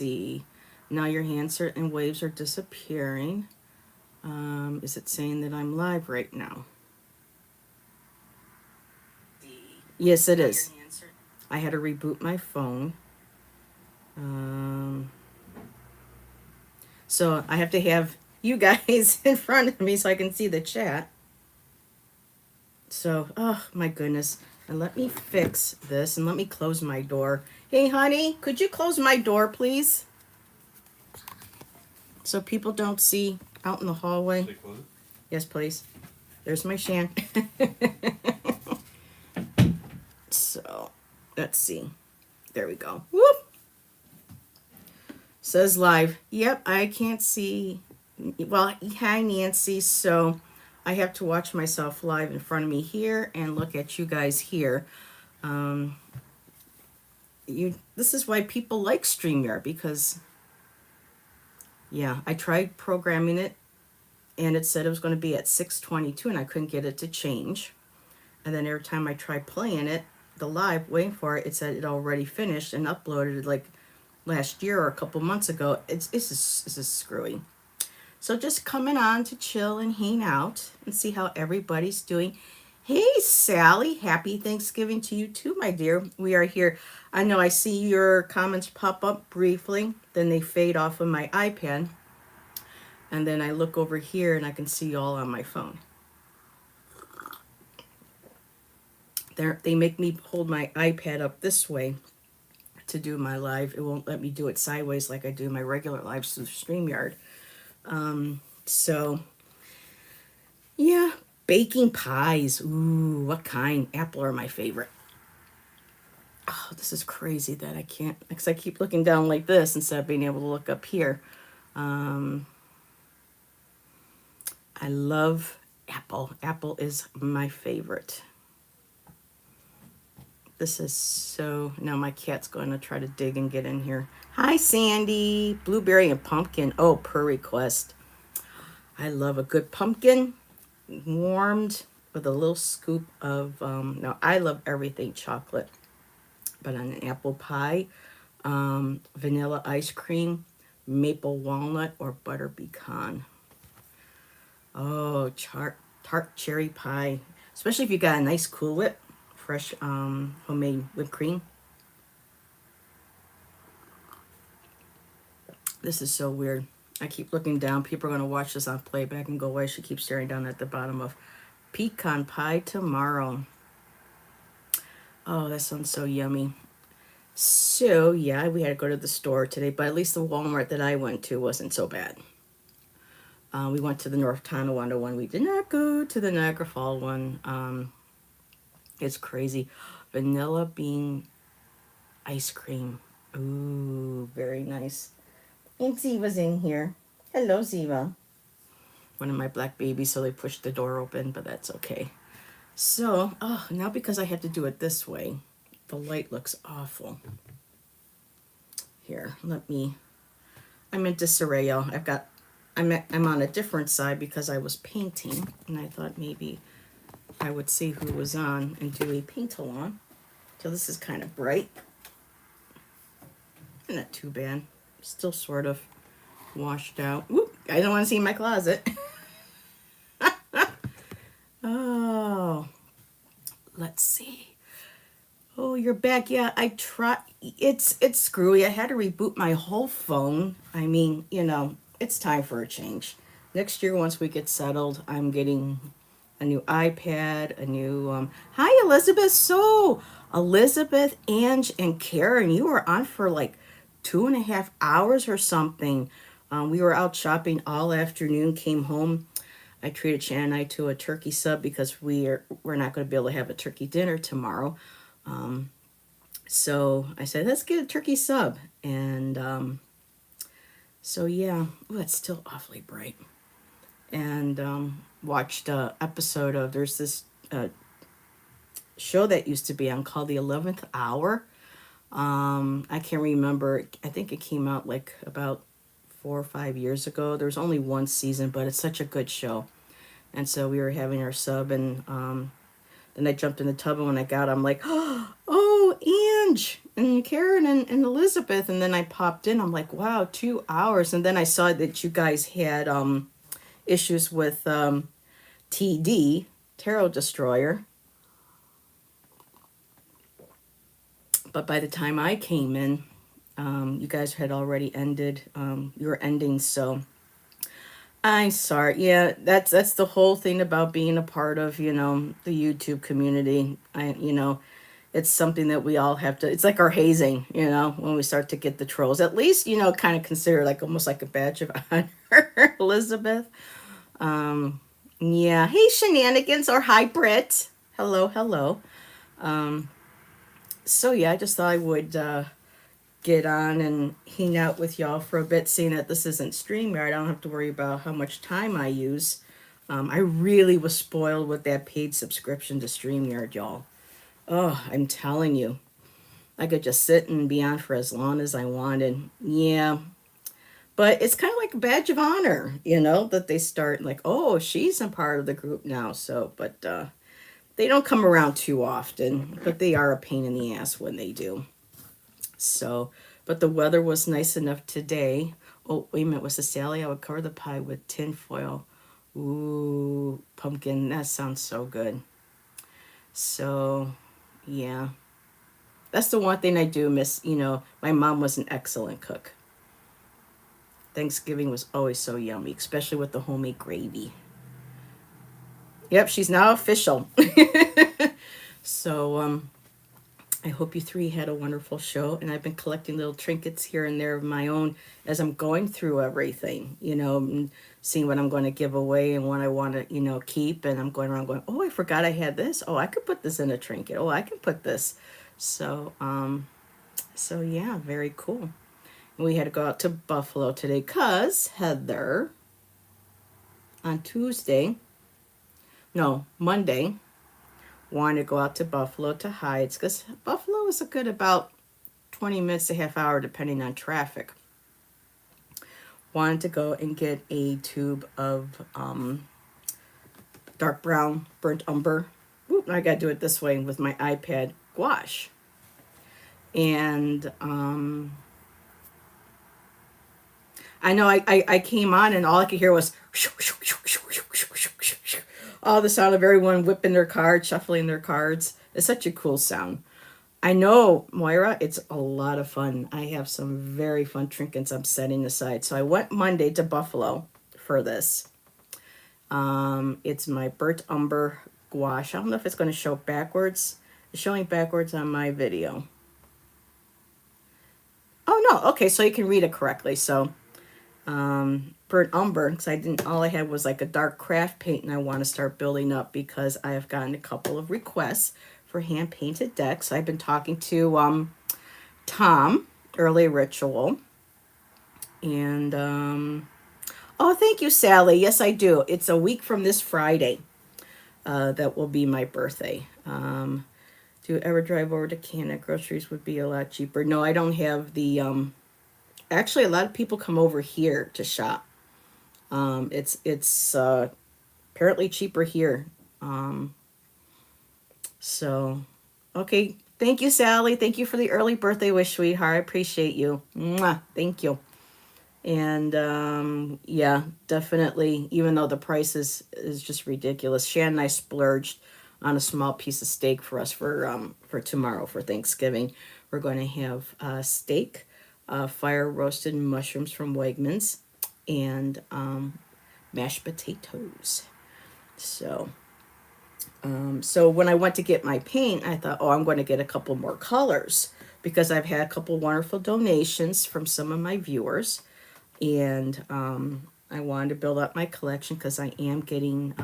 see. Now your hands and waves are disappearing. Is it saying that I'm live right now? Yes, it is. I had to reboot my phone. Um, so I have to have you guys in front of me so I can see the chat. So, oh my goodness. And let me fix this and let me close my door. Hey, honey, could you close my door, please? So people don't see out in the hallway. Should I close it? Yes, please. There's my Shan. So, let's see. There we go. Whoop. Says live. Yep, I can't see. Well, hi, Nancy. So, I have to watch myself live in front of me here and look at you guys here. Um, this is why people like StreamYard, because yeah, I tried programming it and it said it was going to be at 6:22 and I couldn't get it to change. And then every time I tried playing it, the live, waiting for it, it said it already finished and uploaded like last year or a couple months ago. It's just screwy. So just coming on to chill and hang out and see how everybody's doing. Hey, Sally, happy Thanksgiving to you too, my dear. We are here. I know I see your comments pop up briefly, then they fade off of my iPad. And then I look over here and I can see you all on my phone. They make me hold my iPad up this way to do my live. It won't let me do it sideways like I do my regular lives through StreamYard. So, yeah, baking pies. Ooh, what kind? Apple are my favorite. Oh, this is crazy that I can't, because I keep looking down like this instead of being able to look up here. I love apple. Apple is my favorite. This is so... Now my cat's going to try to dig and get in here. Hi, Sandy. Blueberry and pumpkin. Oh, per request. I love a good pumpkin warmed with a little scoop of... now, I love everything chocolate. But on an apple pie, vanilla ice cream, maple walnut, or butter pecan. Oh, tart cherry pie. Especially if you got a nice Cool Whip. Fresh homemade whipped cream. This is so weird. I keep looking down. People are going to watch this on playback and go, why she keeps staring down at the bottom of pecan pie tomorrow. Oh, that sounds so yummy. So, yeah, we had to go to the store today, but at least the Walmart that I went to wasn't so bad. We went to the North Tonawanda one. We did not go to the Niagara Falls one. It's crazy. Vanilla bean ice cream. Ooh, very nice. And Ziva's in here. Hello, Ziva. One of my black babies, so they pushed the door open, but that's okay. So, oh, now because I have to do it this way, the light looks awful. Here, I'm in disarray, y'all. I'm on a different side because I was painting, and I thought maybe I would see who was on and do a paint along. So this is kind of bright. Not too bad. Still sort of washed out. Whoop, I don't want to see my closet. Oh, let's see. Oh, you're back. Yeah, I try. It's screwy. I had to reboot my whole phone. I mean, it's time for a change. Next year, once we get settled, I'm getting a new iPad, a new... Hi, Elizabeth. So, Elizabeth, Ange, and Karen, you were on for like 2.5 hours or something. We were out shopping all afternoon, came home. I treated Shannon and I to a turkey sub because we're not going to be able to have a turkey dinner tomorrow. So I said, let's get a turkey sub. And so, yeah. Ooh, that's still awfully bright. And watched an episode of... There's this show that used to be on called The 11th Hour. I can't remember. I think it came out like about 4 or 5 years ago. There's only one season, but it's such a good show. And so we were having our sub, and then I jumped in the tub, and when I got, I'm like, oh, lunch, and Karen and Elizabeth, and then I popped in. I'm like, wow, 2 hours. And then I saw that you guys had issues with TD, Tarot Destroyer. But by the time I came in, you guys had already ended your endings, so I'm sorry. Yeah, that's the whole thing about being a part of, the YouTube community. It's something that we all have to, it's like our hazing, when we start to get the trolls. At least, kind of consider like almost like a badge of honor, Elizabeth. Yeah. Hey, Shenanigans, or hi, Britt. Hello, hello. So yeah, I just thought I would get on and hang out with y'all for a bit, seeing that this isn't StreamYard. I don't have to worry about how much time I use. I really was spoiled with that paid subscription to StreamYard, y'all. Oh, I'm telling you. I could just sit and be on for as long as I wanted. Yeah. But it's kind of like a badge of honor, that they start like, oh, she's a part of the group now. So, but they don't come around too often, but they are a pain in the ass when they do. So, but the weather was nice enough today. Oh, wait a minute. Was it Sally? I would cover the pie with tin foil. Ooh, pumpkin. That sounds so good. So, yeah. That's the one thing I do miss. My mom was an excellent cook. Thanksgiving was always so yummy, especially with the homemade gravy. Yep, she's now official. So, I hope you three had a wonderful show, and I've been collecting little trinkets here and there of my own as I'm going through everything, and seeing what I'm going to give away and what I want to, keep. And I'm going around going, oh, I forgot I had this. Oh, I could put this in a trinket. Oh, I can put this. So, so yeah, very cool. And we had to go out to Buffalo today because Heather on Monday, wanted to go out to Buffalo to Heights because Buffalo is a good about 20 minutes to half hour depending on traffic. Wanted to go and get a tube of dark brown burnt umber. Oop, I gotta do it this way with my iPad gouache. And I know I came on and all I could hear was all the sound of everyone whipping their cards, shuffling their cards. It's such a cool sound. I know, Moira, it's a lot of fun. I have some very fun trinkets I'm setting aside. So I went Monday to Buffalo for this. It's my burnt umber gouache. I don't know if it's going to show backwards. It's showing backwards on my video. Oh, no. Okay, so you can read it correctly. So burnt umber, because all I had was like a dark craft paint, and I want to start building up because I have gotten a couple of requests for hand painted decks. I've been talking to Tom, Early Ritual, and oh, thank you, Sally. Yes, I do. It's a week from this Friday. That will be my birthday. Do you ever drive over to Canada? Groceries would be a lot cheaper. No, I don't have the actually, a lot of people come over here to shop. It's apparently cheaper here. So, okay. Thank you, Sally. Thank you for the early birthday wish, sweetheart. I appreciate you. Mwah. Thank you. And yeah, definitely. Even though the price is just ridiculous, Shan and I splurged on a small piece of steak for us for tomorrow for Thanksgiving. We're going to have steak. Fire roasted mushrooms from Wegmans, and mashed potatoes. So when I went to get my paint, I thought, oh, I'm going to get a couple more colors because I've had a couple wonderful donations from some of my viewers, and I wanted to build up my collection because I am getting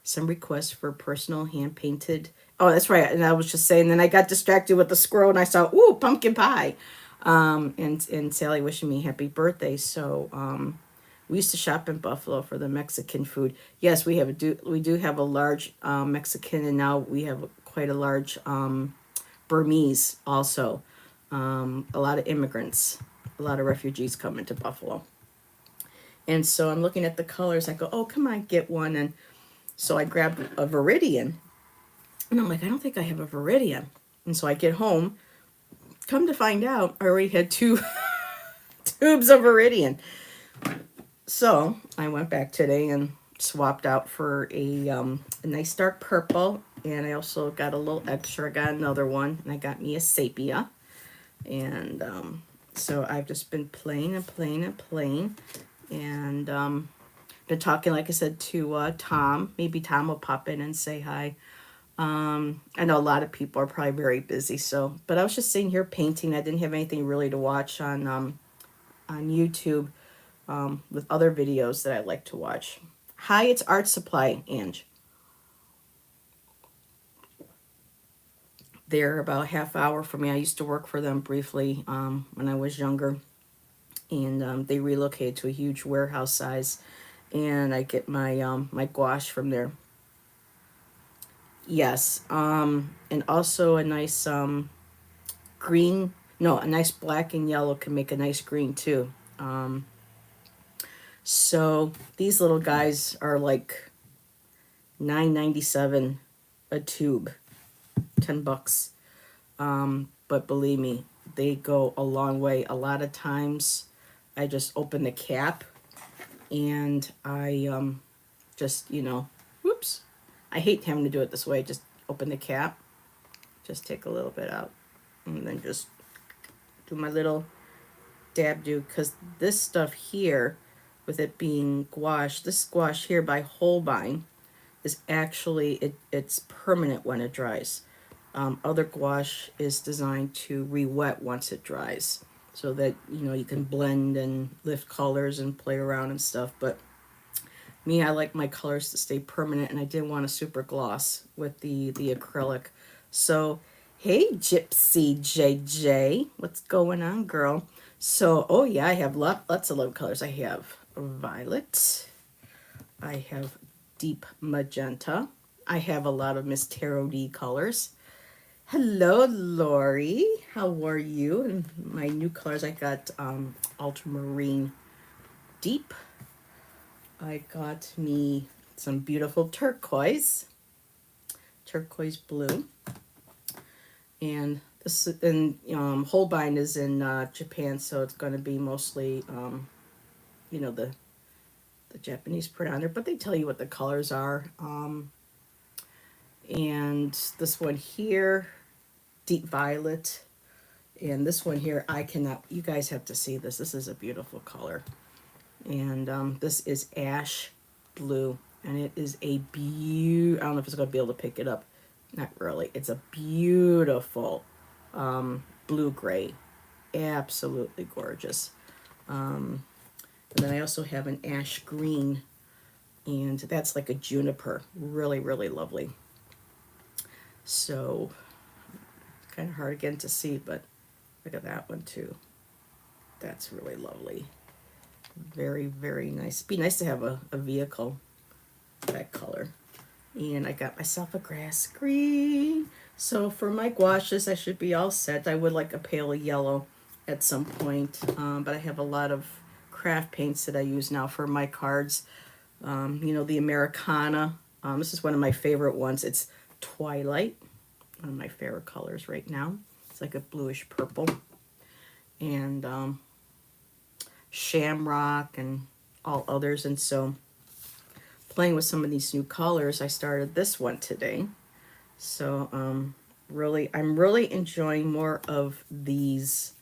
some requests for personal hand painted. Oh, that's right. And I was just saying, then I got distracted with the squirrel, and I saw, ooh, pumpkin pie. And Sally wishing me happy birthday. So we used to shop in Buffalo for the Mexican food. Yes, we do have a large Mexican, and now we have quite a large Burmese also. A lot of immigrants, a lot of refugees come into Buffalo. And so I'm looking at the colors. I go, oh, come on, get one. And so I grabbed a Viridian. And I'm like, I don't think I have a Viridian. And so I get home, come to find out, I already had 2 tubes of Iridian. So I went back today and swapped out for a nice dark purple. And I also got a little extra. I got another one. And I got me a sepia. And so I've just been playing and playing and playing. And been talking, like I said, to Tom. Maybe Tom will pop in and say hi. I know a lot of people are probably very busy. But I was just sitting here painting. I didn't have anything really to watch on YouTube. With other videos that I like to watch. Hi, it's Art Supply, Ange. They're about a half hour from me. I used to work for them briefly when I was younger. And they relocated to a huge warehouse size. And I get my my gouache from there. Yes. And also a nice green. No, a nice black and yellow can make a nice green too. So these little guys are like $9.97 a tube, $10. But believe me, they go a long way. A lot of times, I just open the cap, and I just whoops. I hate having to do it this way. Just open the cap, just take a little bit out, and then just do my little dab do, because this stuff here, with it being gouache, this gouache here by Holbein is actually, it's permanent when it dries. Other gouache is designed to re-wet once it dries, so that you can blend and lift colors and play around and stuff. But me, I like my colors to stay permanent, and I didn't want a super gloss with the acrylic. So hey, Gypsy JJ, what's going on, girl? So, oh yeah, I have lots of love colors. I have violet. I have deep magenta. I have a lot of Miss Tarot D colors. Hello, Lori. How are you? And my new colors, I got ultramarine deep. I got me some beautiful turquoise blue. And this, and Holbein is in Japan, so it's going to be mostly the Japanese print on there, but they tell you what the colors are. And this one here, deep violet, and this one here, I cannot, you guys have to see this. This is a beautiful color. And this is ash blue, and it is a I don't know if it's going to be able to pick it up. Not really. It's a beautiful blue-gray. Absolutely gorgeous. And then I also have an ash green, and that's like a juniper. Really, really lovely. So, it's kind of hard again to see, but look at that one too. That's really lovely. Very, very nice. It'd be nice to have a vehicle that color. And I got myself a grass green. So for my gouaches, I should be all set. I would like a pale yellow at some point. But I have a lot of craft paints that I use now for my cards. The Americana. This is one of my favorite ones. It's Twilight. One of my favorite colors right now. It's like a bluish purple. And Shamrock and all others. And so playing with some of these new colors, I started this one today. So I'm really enjoying more of these,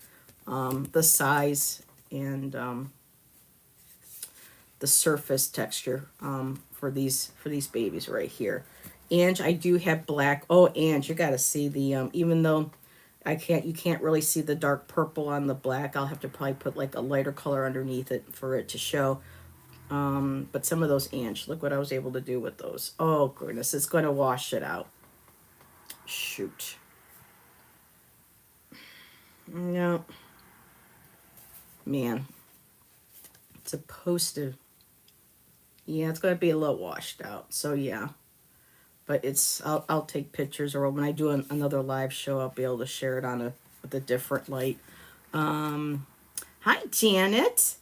the size and the surface texture for these babies right here. Ange, I do have black. Oh, Ange, you got to see the even though you can't really see the dark purple on the black. I'll have to probably put like a lighter color underneath it for it to show. But some of those, Ange, look what I was able to do with those. Oh, goodness, it's going to wash it out. Shoot. No. Man. It's supposed to. Yeah, it's going to be a little washed out. So, yeah. But I'll take pictures, or when I do another live show, I'll be able to share it with a different light. Hi, Janet.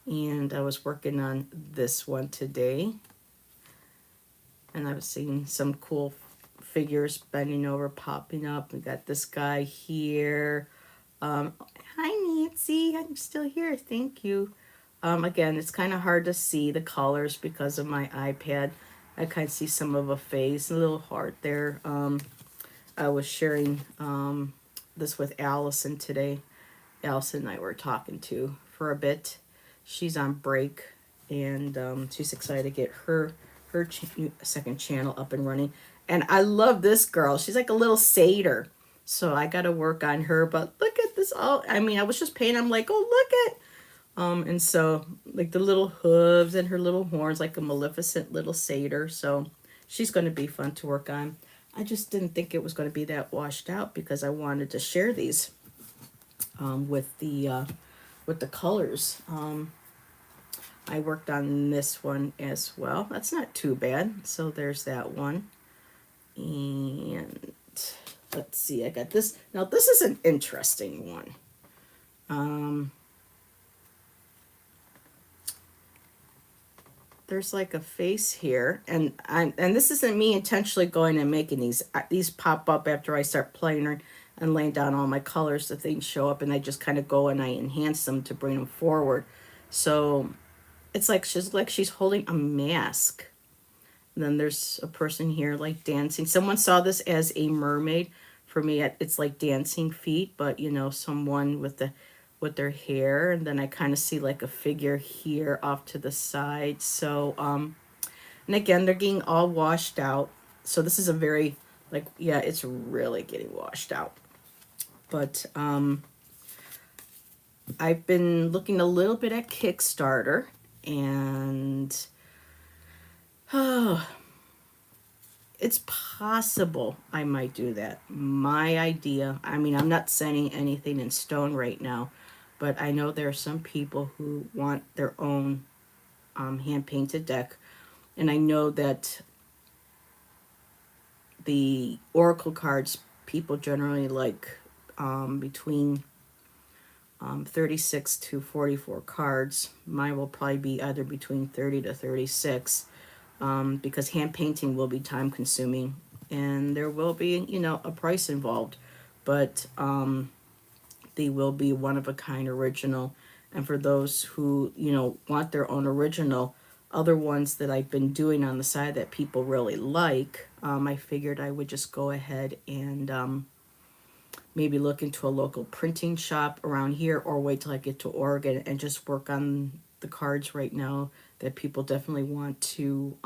And I was working on this one today. And I was seeing some cool figures bending over, popping up. We got this guy here. Hi, Nancy. I'm still here. Thank you. Again, it's kind of hard to see the colors because of my iPad. I kind of see some of a face, a little heart there. I was sharing this with Allison today. Allison and I were talking to for a bit. She's on break, and she's excited to get her second channel up and running. And I love this girl. She's like a little satyr. So I got to work on her. But look at this. All I mean, I was just painting. I'm like, oh, look at. And so like the little hooves and her little horns, like a Maleficent little satyr. So she's going to be fun to work on. I just didn't think it was going to be that washed out because I wanted to share these with the colors. I worked on this one as well. That's not too bad. So there's that one. And let's see, I got this. Now this is an interesting one. There's like a face here, and this isn't me intentionally going and making these pop up after I start playing and laying down all my colors. The things show up, and I just kind of go and I enhance them to bring them forward. So it's like she's holding a mask. And then there's a person here like dancing. Someone saw this as a mermaid. For me, it's like dancing feet, but you know, someone with their hair, and then I kind of see like a figure here off to the side. So and again, they're getting all washed out. So this is a very like, yeah, it's really getting washed out. But I've been looking a little bit at Kickstarter, and it's possible I might do that. My idea, I mean, I'm not setting anything in stone right now, but I know there are some people who want their own hand-painted deck. And I know that the Oracle cards, people generally like between 36 to 44 cards. Mine will probably be either between 30 to 36. Because hand painting will be time consuming and there will be, you know, a price involved, but they will be one of a kind original. And for those who, you know, want their own original, other ones that I've been doing on the side that people really like, I figured I would just go ahead and maybe look into a local printing shop around here or wait till I get to Oregon and just work on the cards right now that people definitely want to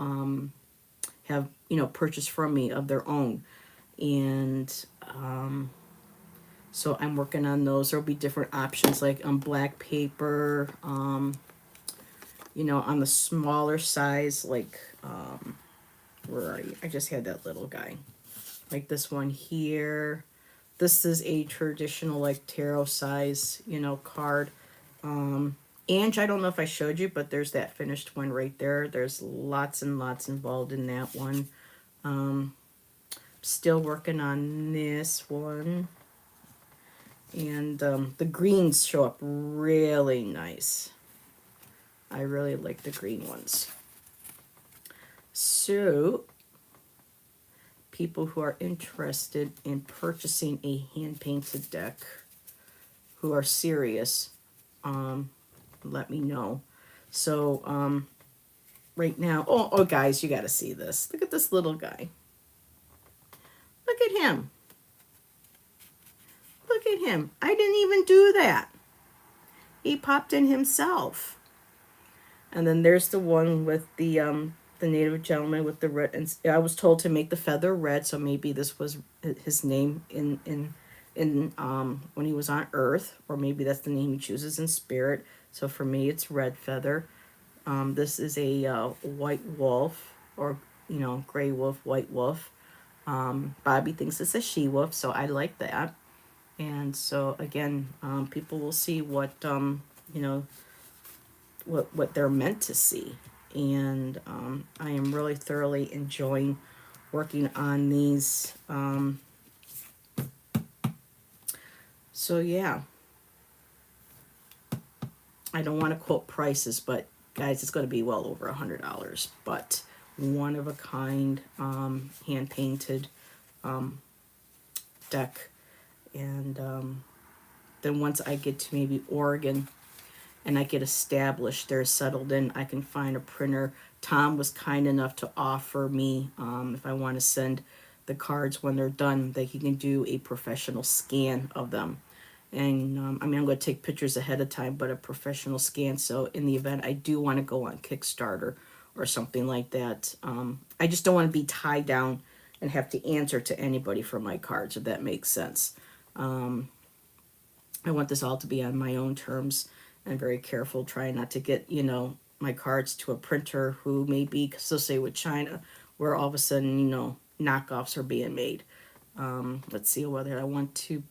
have, you know, purchased from me of their own. And so I'm working on those. There'll be different options like on black paper, you know, on the smaller size, like, where are you? I just had that little guy. Like this one here. This is a traditional like tarot size, you know, card. Ange, I don't know if I showed you, but there's that finished one right there. There's lots and lots involved in that one. Still working on this one. And the greens show up really nice. I really like the green ones. So, people who are interested in purchasing a hand-painted deck, who are serious, let me know. So right now, oh guys, you got to see this. Look at this little guy. Look at him. Look at him. I didn't even do that. He popped in himself. And then there's the one with the native gentleman with the red. And I was told to make the feather red, so maybe this was his name in when he was on Earth, or maybe that's the name he chooses in spirit. So for me, it's red feather. This is a white wolf, or you know, gray wolf, white wolf. Bobby thinks it's a she wolf, so I like that. And so again, people will see what you know, what they're meant to see. And I am really thoroughly enjoying working on these. So yeah, I don't want to quote prices, but guys, it's going to be well over $100. But one of a kind, hand painted deck, and then once I get to maybe Oregon and I get established there, settled in, I can find a printer. Tom was kind enough to offer me, if I want to send the cards when they're done, that he can do a professional scan of them. And I mean, I'm going to take pictures ahead of time, but a professional scan. So in the event I do want to go on Kickstarter or something like that, I just don't want to be tied down and have to answer to anybody for my cards, if that makes sense. I want this all to be on my own terms. I'm very careful, trying not to get, my cards to a printer who may be associated with China, where all of a sudden, knockoffs are being made. Let's see whether I went to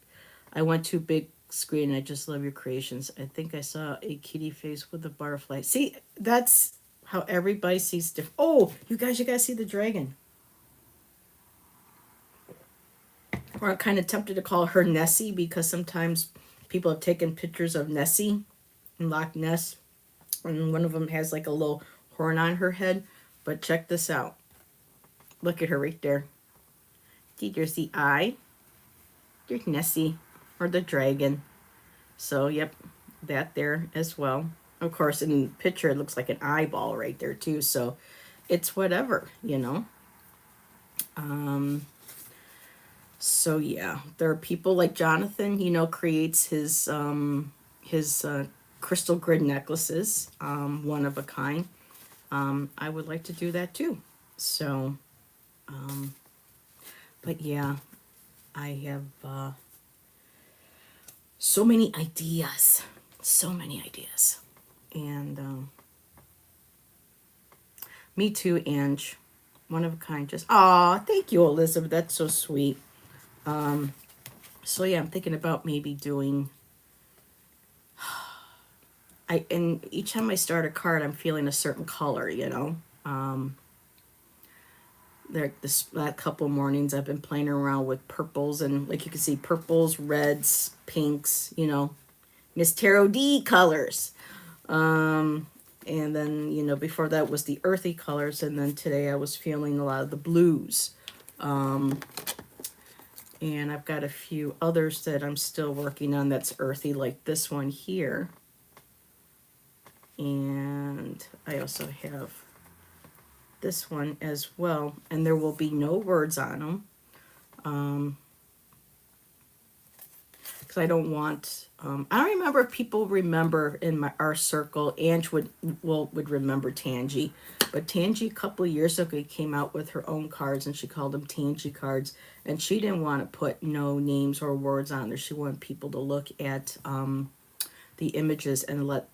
big screen. I just love your creations. I think I saw a kitty face with a butterfly. See, that's how everybody sees different. Oh, you guys see the dragon. Or I'm kind of tempted to call her Nessie, because sometimes people have taken pictures of Nessie in Loch Ness, and one of them has like a little horn on her head. But check this out. Look at her right there. See, there's the eye. There's Nessie, or the dragon. So, yep, that there as well. Of course, in the picture, it looks like an eyeball right there, too. So, it's whatever, So, yeah, there are people like Jonathan, creates his crystal grid necklaces, one of a kind. I would like to do that, too. So, but yeah, I have so many ideas. And me too, Ange. One of a kind. Just, aw, thank you, Elizabeth. That's so sweet. So yeah, I'm thinking about maybe doing, and each time I start a card, I'm feeling a certain color, this couple mornings I've been playing around with purples, and like you can see, purples, reds, pinks, Miss Tarot D colors. And then, before that was the earthy colors, and then today I was feeling a lot of the blues. And I've got a few others that I'm still working on that's earthy, like this one here. And I also have this one as well. And there will be no words on them. Because I don't want... I don't remember if people remember in our circle. Ange would remember Tangi. But Tangi, a couple of years ago, came out with her own cards, and she called them Tangi cards. And she didn't want to put no names or words on there. She wanted people to look at the images and let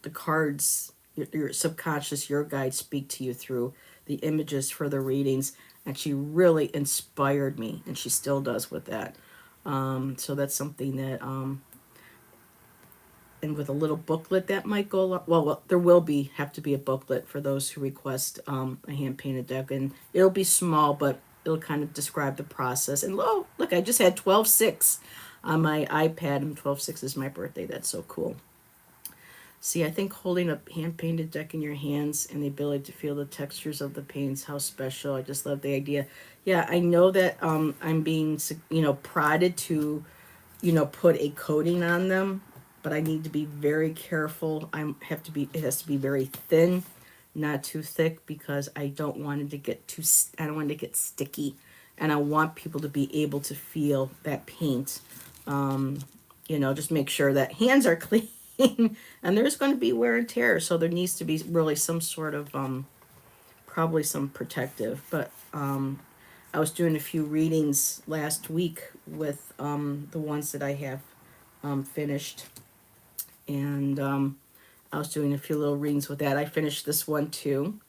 the cards, your subconscious, your guide, speak to you through the images for the readings. And she really inspired me, and she still does with that. So that's something that... and with a little booklet that might go along. Well, there will have to be a booklet for those who request a hand-painted deck. And it'll be small, but it'll kind of describe the process. And look, I just had 12/6 on my iPad, and 12/6 is my birthday. That's so cool. See, I think holding a hand-painted deck in your hands and the ability to feel the textures of the paints, how special. I just love the idea. Yeah, I know that I'm being, prodded to, put a coating on them. But I need to be very careful. It has to be very thin, not too thick, because I don't want it to get I don't want it to get sticky. And I want people to be able to feel that paint. Just make sure that hands are clean. And there's going to be wear and tear. So there needs to be really some sort of, probably some protective. But I was doing a few readings last week with the ones that I have finished. And I was doing a few little readings with that. I finished this one too.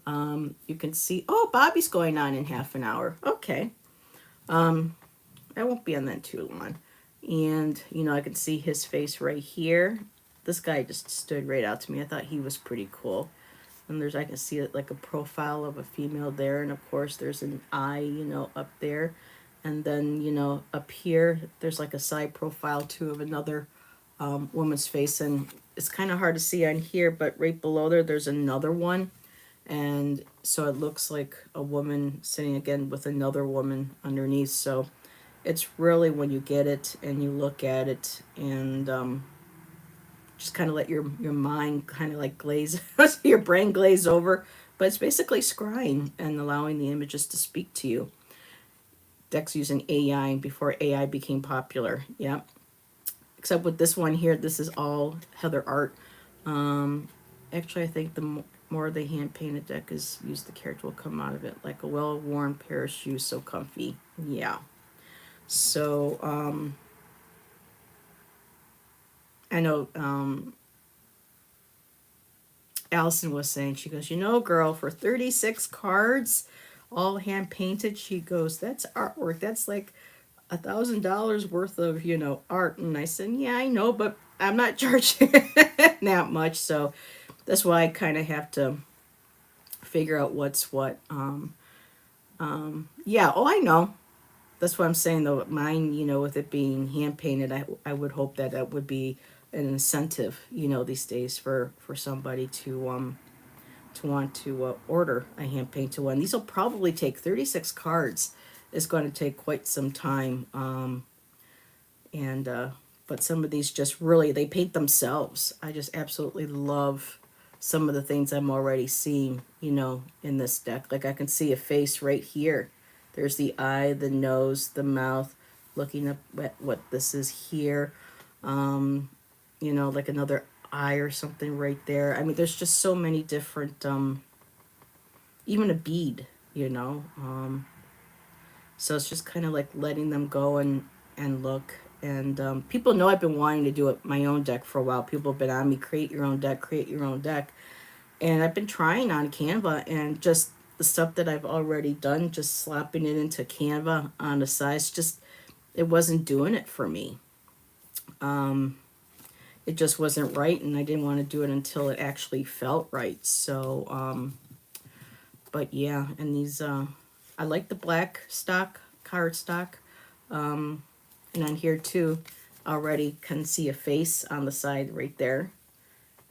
You can see, oh, Bobby's going on in half an hour. Okay. I won't be on that too long. And, I can see his face right here. This guy just stood right out to me. I thought he was pretty cool. And I can see it like a profile of a female there. And of course there's an eye, up there. And then, up here, there's like a side profile too of another woman's face, and it's kind of hard to see on here, but right below there's another one, and so it looks like a woman sitting again with another woman underneath. So It's really when you get it and you look at it and just kind of let your mind kind of like glaze, your brain glaze over. But it's basically scrying and allowing the images to speak to you. Deck's using AI before AI became popular. Yeah. Except with this one here, this is all Heather art. Um, Actually, I think the more the hand painted deck is used, the character will come out of it like a well worn pair of shoes, so comfy. Yeah. So I know Allison was saying, she goes, girl, for 36 cards, all hand painted, she goes, that's artwork. That's like $1,000 worth of, art. And I said, yeah, I know, but I'm not charging that much. So that's why I kind of have to figure out what's what. Yeah, oh, I know. That's what I'm saying, though. Mine, with it being hand painted, I would hope that that would be an incentive, these days for somebody to want to order a hand painted one. These will probably take 36 cards. Is going to take quite some time. And But some of these just really, they paint themselves. I just absolutely love some of the things I'm already seeing, in this deck. Like I can see a face right here. There's the eye, the nose, the mouth, looking up at what this is here. Like another eye or something right there. I mean, there's just so many different, even a bead, so it's just kind of like letting them go and look. And people know I've been wanting to do it my own deck for a while. People have been on me, create your own deck, create your own deck. And I've been trying on Canva, and just the stuff that I've already done, just slapping it into Canva on the size, just it wasn't doing it for me. It just wasn't right, and I didn't want to do it until it actually felt right. So, but yeah, and these, I like the black stock, card stock. And on here too, already can see a face on the side right there.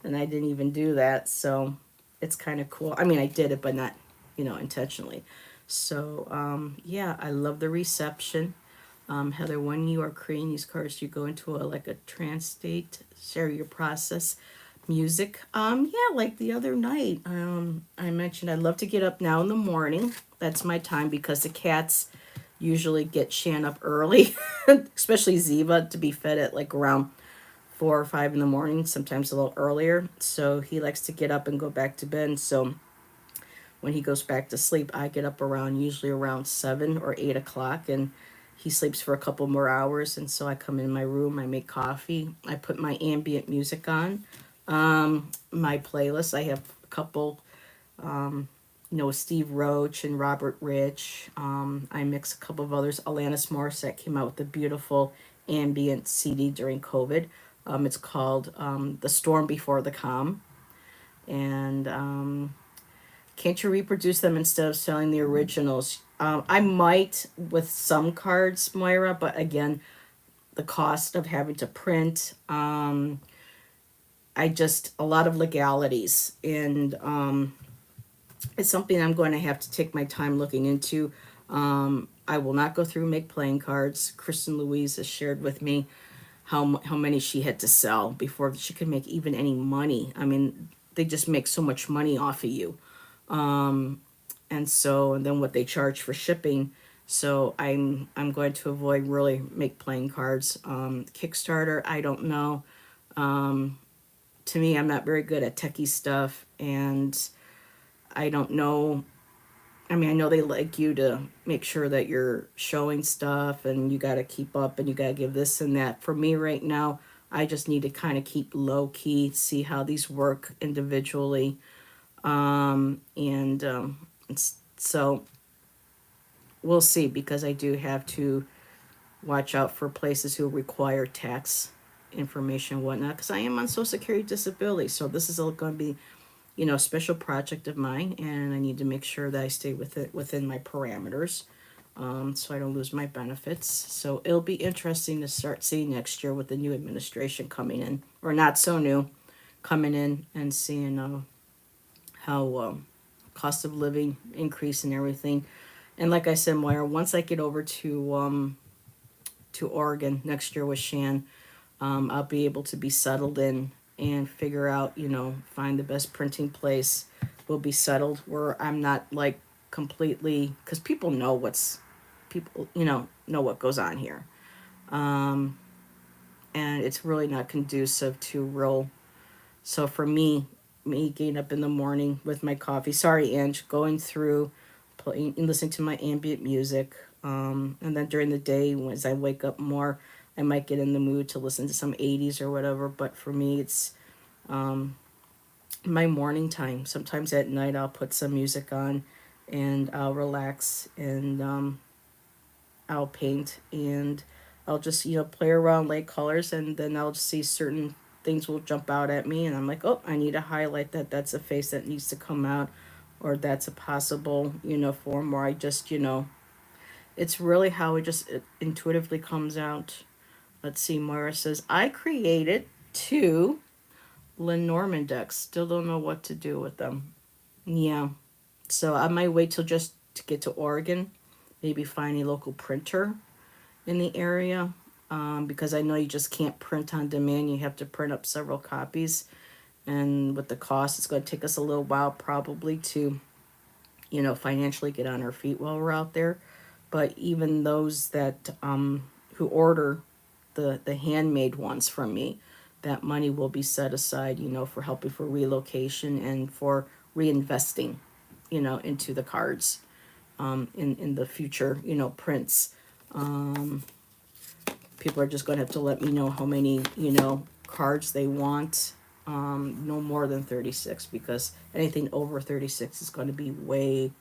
And I didn't even do that, so it's kind of cool. I mean, I did it, but not, intentionally. So, yeah, I love the reception. Heather, when you are creating these cards, you go into like a trance state, share your process. Music, yeah, like the other night, I mentioned I love to get up now in the morning. That's my time because the cats usually get Shan up early, especially Ziva, to be fed at like around 4 or 5 in the morning, sometimes a little earlier. So he likes to get up and go back to bed. So when he goes back to sleep, I get up usually around 7 or 8 o'clock, and he sleeps for a couple more hours. And so I come in my room, I make coffee, I put my ambient music on, my playlist. I have a couple, Steve Roach and Robert Rich. I mix a couple of others. Alanis Morissette came out with a beautiful ambient CD during COVID. It's called The Storm Before the Calm. And can't you reproduce them instead of selling the originals? I might with some cards, Moira, but again, the cost of having to print, a lot of legalities. And it's something I'm going to have to take my time looking into. I will not go through make playing cards. Kristen Louise has shared with me how many she had to sell before she could make even any money. I mean, they just make so much money off of you. And then what they charge for shipping. So I'm going to avoid really make playing cards. Kickstarter, I don't know. To me, I'm not very good at techie stuff, and I don't know. I mean, I know they like you to make sure that you're showing stuff and you got to keep up and you got to give this and that. For me right now, I just need to kind of keep low key, see how these work individually. So we'll see, because I do have to watch out for places who require tax information and whatnot, because I am on Social Security disability. So this is all going to be, a special project of mine, and I need to make sure that I stay within my parameters, so I don't lose my benefits. So it'll be interesting to start seeing next year with the new administration coming in, or not so new, coming in, and seeing how cost of living increase and everything. And like I said, Moira, once I get over to to Oregon next year with Shan, I'll be able to be settled in and figure out, you know, find the best printing place. We'll be settled where I'm not like completely, because people know people, you know what goes on here. Um, and it's really not conducive to real. So for me getting up in the morning with my coffee, sorry, Ange, going through, playing and listening to my ambient music, and then during the day, as I wake up more, I might get in the mood to listen to some 80s or whatever. But for me, it's my morning time. Sometimes at night, I'll put some music on, and I'll relax, and I'll paint, and I'll just, you know, play around light colors, and then I'll just see certain things will jump out at me, and I'm like, oh, I need to highlight that. That's a face that needs to come out, or that's a possible, you know, form. Or I just, you know, it's really how it intuitively comes out. Let's see. Moira says I created two Lenormand decks. Still don't know what to do with them. Yeah. So I might wait till just to get to Oregon, maybe find a local printer in the area, because I know you just can't print on demand. You have to print up several copies. And with the cost, it's going to take us a little while probably to, you know, financially get on our feet while we're out there. But even those that who order the handmade ones from me, that money will be set aside, you know, for helping for relocation and for reinvesting, you know, into the cards, in the future, you know, prints. People are just going to have to let me know how many, you know, cards they want. No more than 36, because anything over 36 is going to be way.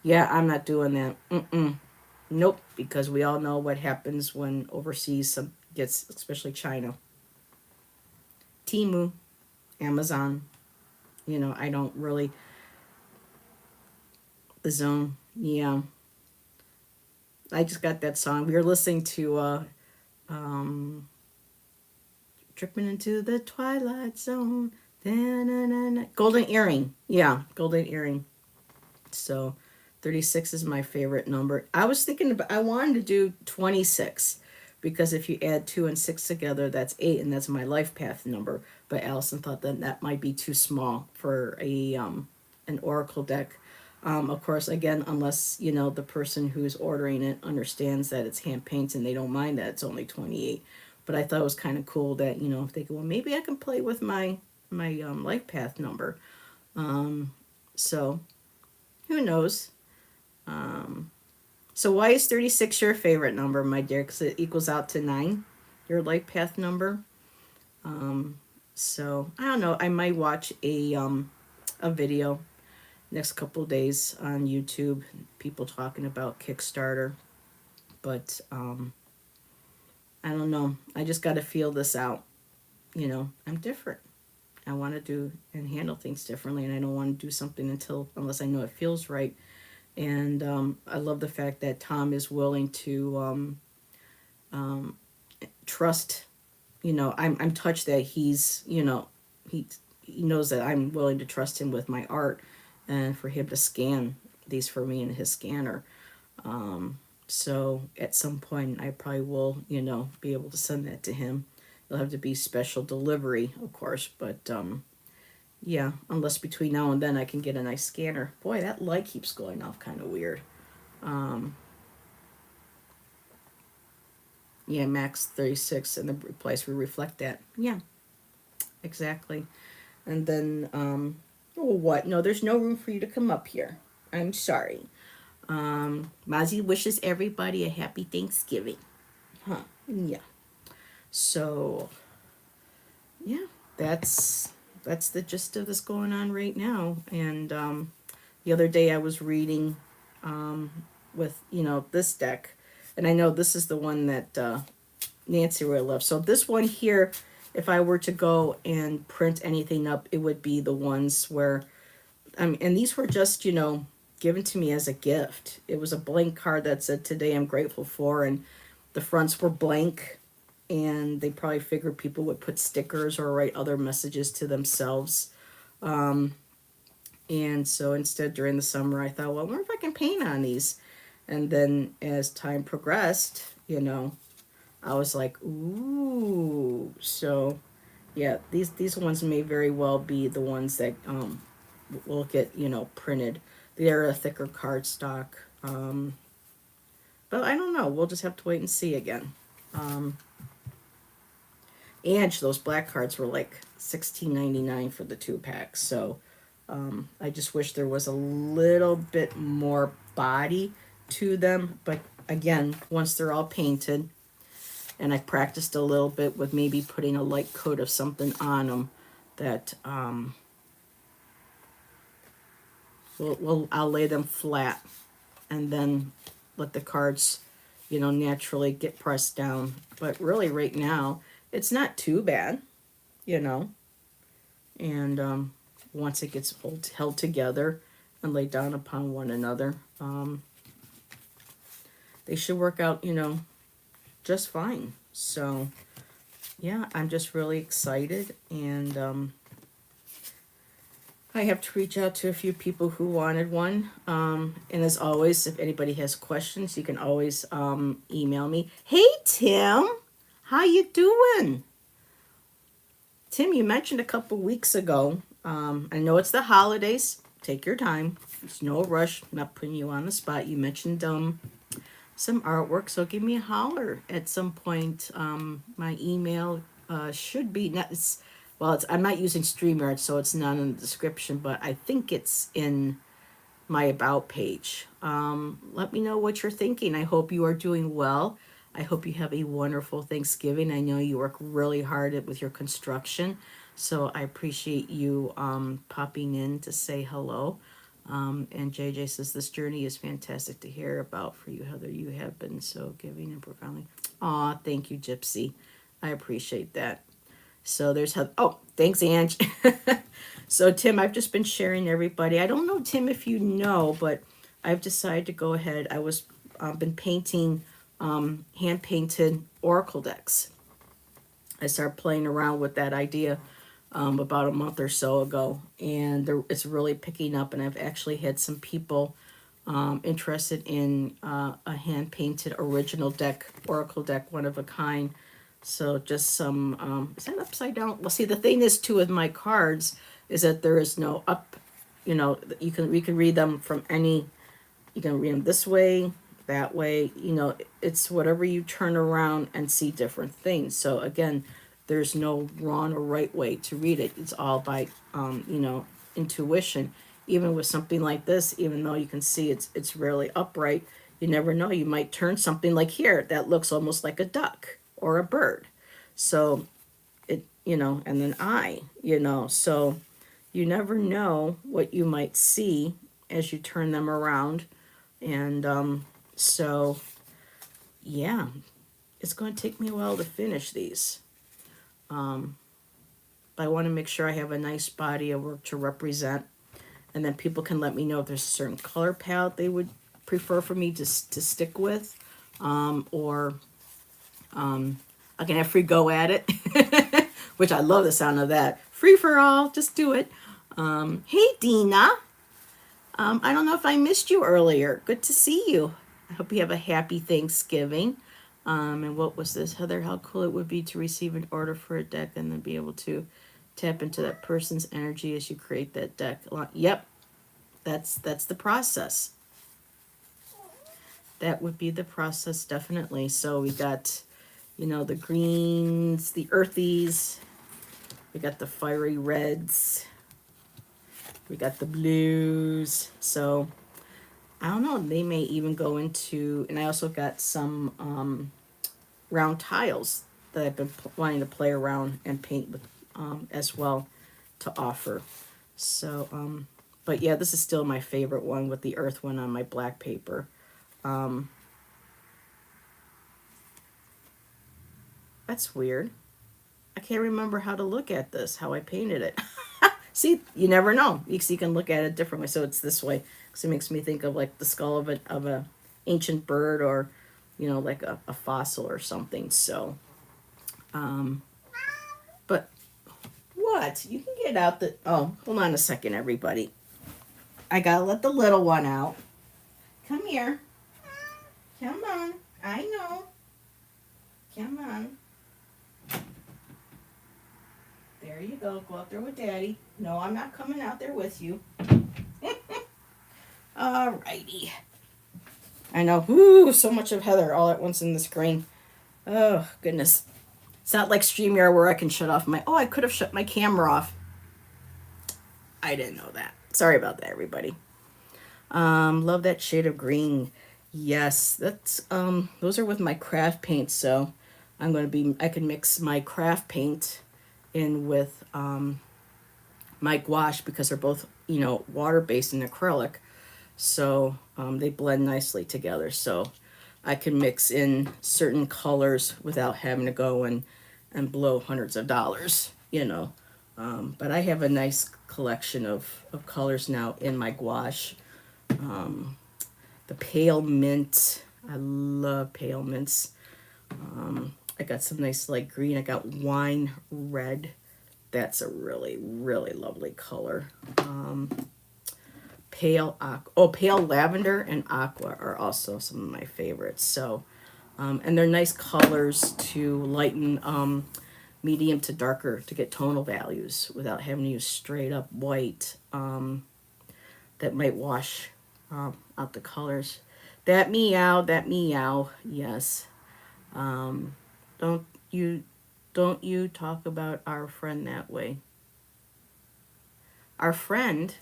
Yeah, I'm not doing that. Nope, because we all know what happens when overseas some gets, especially China. Timu, Amazon. You know, I don't really. The Zone. Yeah, I just got that song. We were listening to Dripping into the Twilight Zone. Da-na-na-na. Golden Earring. Yeah, Golden Earring. So 36 is my favorite number. I was thinking about, I wanted to do 26, because if you add 2 and 6 together, that's 8, and that's my life path number. But Allison thought that that might be too small for a an oracle deck. Of course, again, unless, you know, the person who's ordering it understands that it's hand painted and they don't mind that it's only 28. But I thought it was kind of cool that, you know, if they go, well, maybe I can play with my life path number. So who knows? So why is 36 your favorite number, my dear? Because it equals out to 9, your life path number. So I don't know. I might watch a video next couple of days on YouTube, people talking about Kickstarter. But I don't know. I just got to feel this out. You know, I'm different. I want to do and handle things differently, and I don't want to do something unless I know it feels right. And I love the fact that Tom is willing to trust. You know, I'm touched that he's, you know, he knows that I'm willing to trust him with my art, and for him to scan these for me in his scanner. So at some point, I probably will, you know, be able to send that to him. It'll have to be special delivery, of course, but yeah, unless between now and then I can get a nice scanner. Boy, that light keeps going off kind of weird. Yeah, max 36, and the place will reflect that. Yeah, exactly. And then, oh, what? No, there's no room for you to come up here. I'm sorry. Mazi wishes everybody a happy Thanksgiving. Huh, yeah. So, yeah, that's the gist of this going on right now. And the other day I was reading with, you know, this deck, and I know this is the one that Nancy really loves. So this one here, if I were to go and print anything up, it would be the ones where, and these were just, you know, given to me as a gift. It was a blank card that said, "Today I'm grateful for," and the fronts were blank, and they probably figured people would put stickers or write other messages to themselves. And so instead, during the summer, I thought, well, I wonder if I can paint on these. And then as time progressed, you know, I was like, ooh. So yeah, these ones may very well be the ones that will get, you know, printed. They're a thicker cardstock. But I don't know. We'll just have to wait and see again. Um, and those black cards were like $16.99 for the 2 packs. So I just wish there was a little bit more body to them. But again, once they're all painted, and I practiced a little bit with maybe putting a light coat of something on them, that I'll lay them flat and then let the cards, you know, naturally get pressed down. But really, right now, it's not too bad, you know. And once it gets held together and laid down upon one another, they should work out, you know, just fine. So, yeah, I'm just really excited. And I have to reach out to a few people who wanted one. And as always, if anybody has questions, you can always email me. Hey, Tim, how you doing? Tim, you mentioned a couple weeks ago. I know it's the holidays. Take your time. There's no rush. I'm not putting you on the spot. You mentioned some artwork, so give me a holler at some point. My email should be not. I'm not using StreamYard, so it's not in the description, but I think it's in my About page. Let me know what you're thinking. I hope you are doing well. I hope you have a wonderful Thanksgiving. I know you work really hard with your construction, so I appreciate you popping in to say hello. And JJ says, this journey is fantastic to hear about for you, Heather. You have been so giving and profoundly. Aw, thank you, Gypsy. I appreciate that. So there's how. Oh, thanks, Ange. So Tim, I've just been sharing everybody. I don't know, Tim, if you know, but I've decided to go ahead. I was been painting hand painted oracle decks. I started playing around with that idea about a month or so ago, and it's really picking up. And I've actually had some people interested in a hand painted original deck, oracle deck, one of a kind. So just some, is that upside down? Well, see, the thing is too with my cards is that there is no up, you know, we can read them from any, you can read them this way, that way, you know, it's whatever you turn around and see different things. So again, there's no wrong or right way to read it. It's all by, you know, intuition. Even with something like this, even though you can see it's rarely upright, you never know. You might turn something like here that looks almost like a duck or a bird. So it, you know, and then you know, so you never know what you might see as you turn them around. And so, yeah, it's going to take me a while to finish these. But I want to make sure I have a nice body of work to represent. And then people can let me know if there's a certain color palette they would prefer for me to stick with. Or I can have free go at it, which I love the sound of that. Free for all, just do it. Hey, Dina. I don't know if I missed you earlier. Good to see you. I hope you have a happy Thanksgiving. And what was this, Heather? How cool it would be to receive an order for a deck and then be able to tap into that person's energy as you create that deck. Yep, that's the process. That would be the process, definitely. So we got, you know, the greens, the earthies. We got the fiery reds. We got the blues. So I don't know. They may even go into, and I also got some round tiles that I've been wanting to play around and paint with as well to offer. So, but yeah, this is still my favorite one with the earth one on my black paper. That's weird. I can't remember how to look at this, how I painted it. See, you never know. You can look at it differently. So it's this way. So it makes me think of like the skull of a ancient bird, or, you know, like a fossil or something. So, but what? You can get out the, oh, hold on a second, everybody. I gotta let the little one out. Come here. Come on. I know. Come on. There you go. Go out there with Daddy. No, I'm not coming out there with you. Alrighty. I know. Whoo, so much of Heather all at once in the screen. Oh, goodness. It's not like StreamYard where I can shut off my... Oh, I could have shut my camera off. I didn't know that. Sorry about that, everybody. Love that shade of green. Yes, that's those are with my craft paint, so I can mix my craft paint in with my gouache because they're both, water-based and acrylic. So they blend nicely together. So I can mix in certain colors without having to go and blow hundreds of dollars, But I have a nice collection of colors now in my gouache. The pale mint. I love pale mints. I got some nice light green. I got wine red. That's a really, really lovely color. Pale lavender and aqua are also some of my favorites. So, and they're nice colors to lighten medium to darker to get tonal values without having to use straight up white that might wash out the colors. That meow, yes. Don't you talk about our friend that way. Our friend?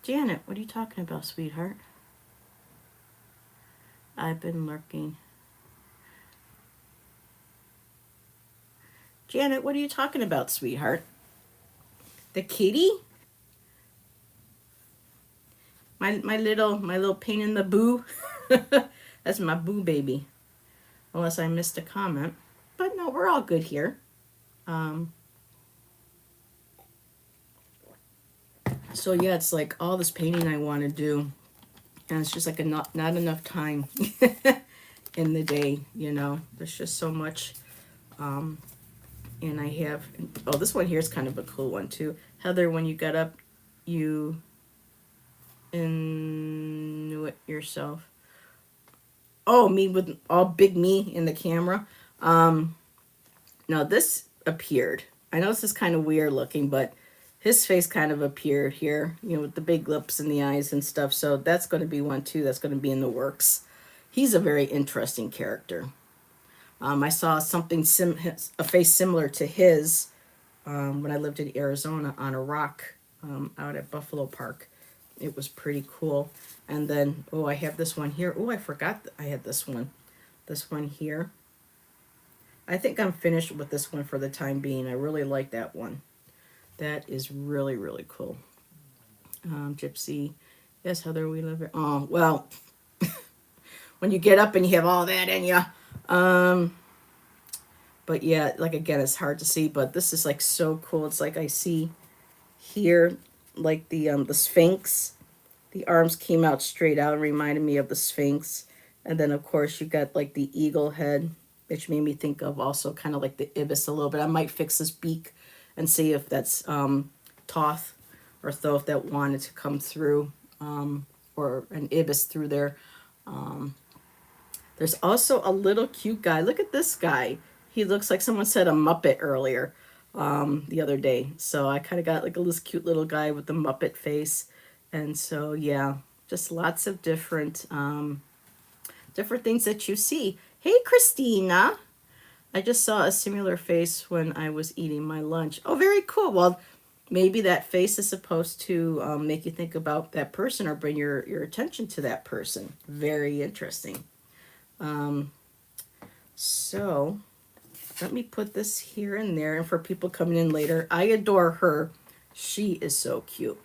Janet, what are you talking about, sweetheart? I've been lurking. Janet, what are you talking about, sweetheart? The kitty? My little pain in the boo. That's my boo baby. Unless I missed a comment. But no, we're all good here. So yeah, it's like all this painting I want to do, and it's just like not enough time in the day, There's just so much. And I have, this one here is kind of a cool one too. Heather, when you got up, you knew it yourself. Oh, me with all big me in the camera. No, this appeared. I know this is kind of weird looking, but his face kind of appeared here, with the big lips and the eyes and stuff. So that's going to be one too. That's going to be in the works. He's a very interesting character. I saw a face similar to his when I lived in Arizona on a rock out at Buffalo Park. It was pretty cool. And then, I have this one here. I forgot I had this one. This one here. I think I'm finished with this one for the time being. I really like that one. That is really, really cool. Gypsy. Yes, Heather, we live here. Oh, well, when you get up and you have all that in you. But yeah, like again, it's hard to see, but this is like so cool. It's like I see here, like the Sphinx. The arms came out straight out and reminded me of the Sphinx. And then, of course, you got like the eagle head, which made me think of also kind of like the ibis a little bit. I might fix this beak and see if that's Thoth or Thoth that wanted to come through, or an ibis through there. There's also a little cute guy. Look at this guy. He looks like someone said a Muppet earlier the other day. So I kind of got like this cute little guy with the Muppet face. And so, yeah, just lots of different things that you see. Hey, Christina. I just saw a similar face when I was eating my lunch. Oh, very cool. Well, maybe that face is supposed to make you think about that person or bring your attention to that person. Very interesting. So let me put this here and there. And for people coming in later, I adore her. She is so cute.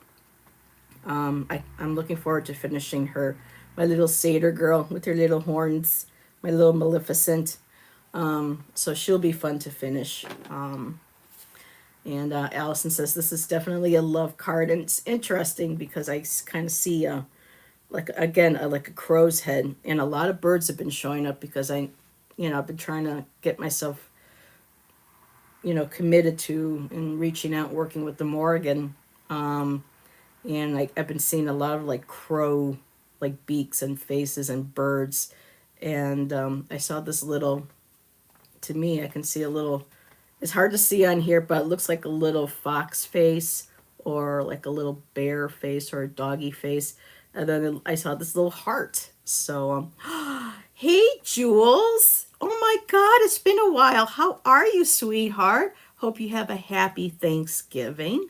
I'm looking forward to finishing her. My little satyr girl with her little horns. My little Maleficent. So she'll be fun to finish. And Allison says this is definitely a love card, and it's interesting because I kind of see like a crow's head, and a lot of birds have been showing up because I've been trying to get myself committed to and reaching out, working with the Morrigan, and I've been seeing a lot of like crow like beaks and faces and birds, and I saw this little to me, I can see a little, it's hard to see on here, but it looks like a little fox face or like a little bear face or a doggy face. And then I saw this little heart. So, hey, Jules. Oh my God, it's been a while. How are you, sweetheart? Hope you have a happy Thanksgiving.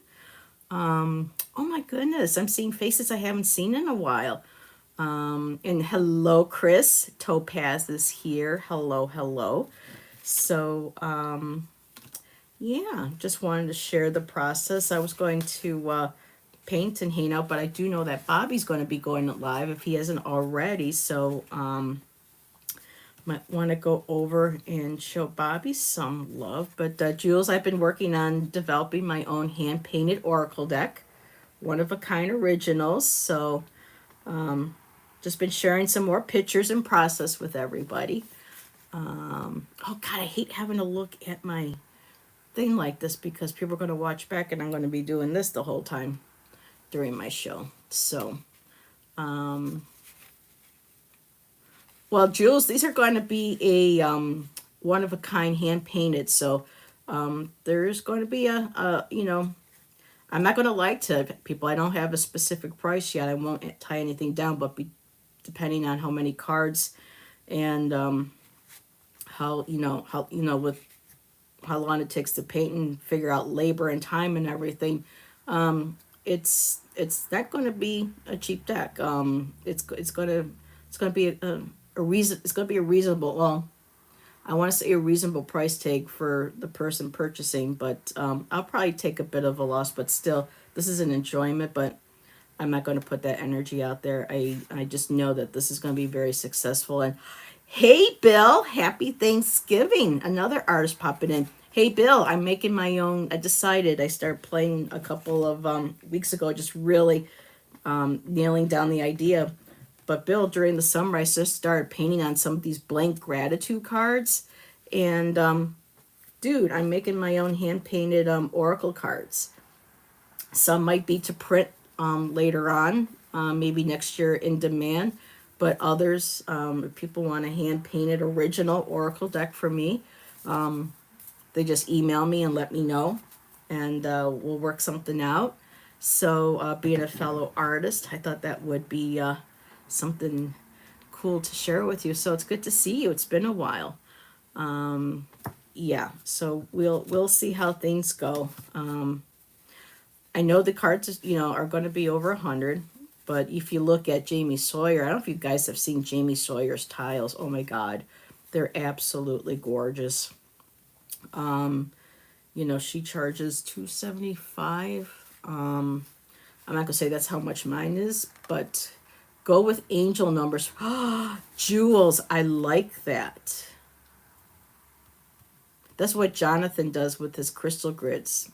Oh my goodness, I'm seeing faces I haven't seen in a while. And hello, Chris. Topaz is here. Hello, hello. So, yeah, just wanted to share the process. I was going to paint and hang out, but I do know that Bobby's going to be going live if he hasn't already. So, might want to go over and show Bobby some love. But Jules, I've been working on developing my own hand-painted oracle deck, one-of-a-kind originals. So, just been sharing some more pictures and process with everybody. Oh God, I hate having to look at my thing like this because people are going to watch back and I'm going to be doing this the whole time during my show. So, well, Jules, these are going to be a one-of-a-kind hand-painted. So, there's going to be I'm not going to lie to people. I don't have a specific price yet. I won't tie anything down, but depending on how many cards and how with how long it takes to paint and figure out labor and time and everything, it's not going to be a cheap deck. It's going to be a reason. It's going to be a reasonable. Well, I want to say a reasonable price tag for the person purchasing, but I'll probably take a bit of a loss. But still, this is an enjoyment. But I'm not going to put that energy out there. I just know that this is going to be very successful. And hey, Bill, happy Thanksgiving. Another artist popping in. Hey, Bill, I'm making my own. I started playing a couple of weeks ago, just really nailing down the idea. But Bill, during the summer, I just started painting on some of these blank gratitude cards. And dude, I'm making my own hand-painted oracle cards. Some might be to print later on, maybe next year in demand. But others, if people want a hand-painted original oracle deck for me, they just email me and let me know. And we'll work something out. So being a fellow artist, I thought that would be something cool to share with you. So it's good to see you. It's been a while. Yeah, so we'll see how things go. I know the cards, are going to be over 100. But if you look at Jamie Sawyer, I don't know if you guys have seen Jamie Sawyer's tiles. Oh my God, they're absolutely gorgeous. She charges $275. I'm not gonna say that's how much mine is, but go with angel numbers. Jewels, I like that. That's what Jonathan does with his crystal grids,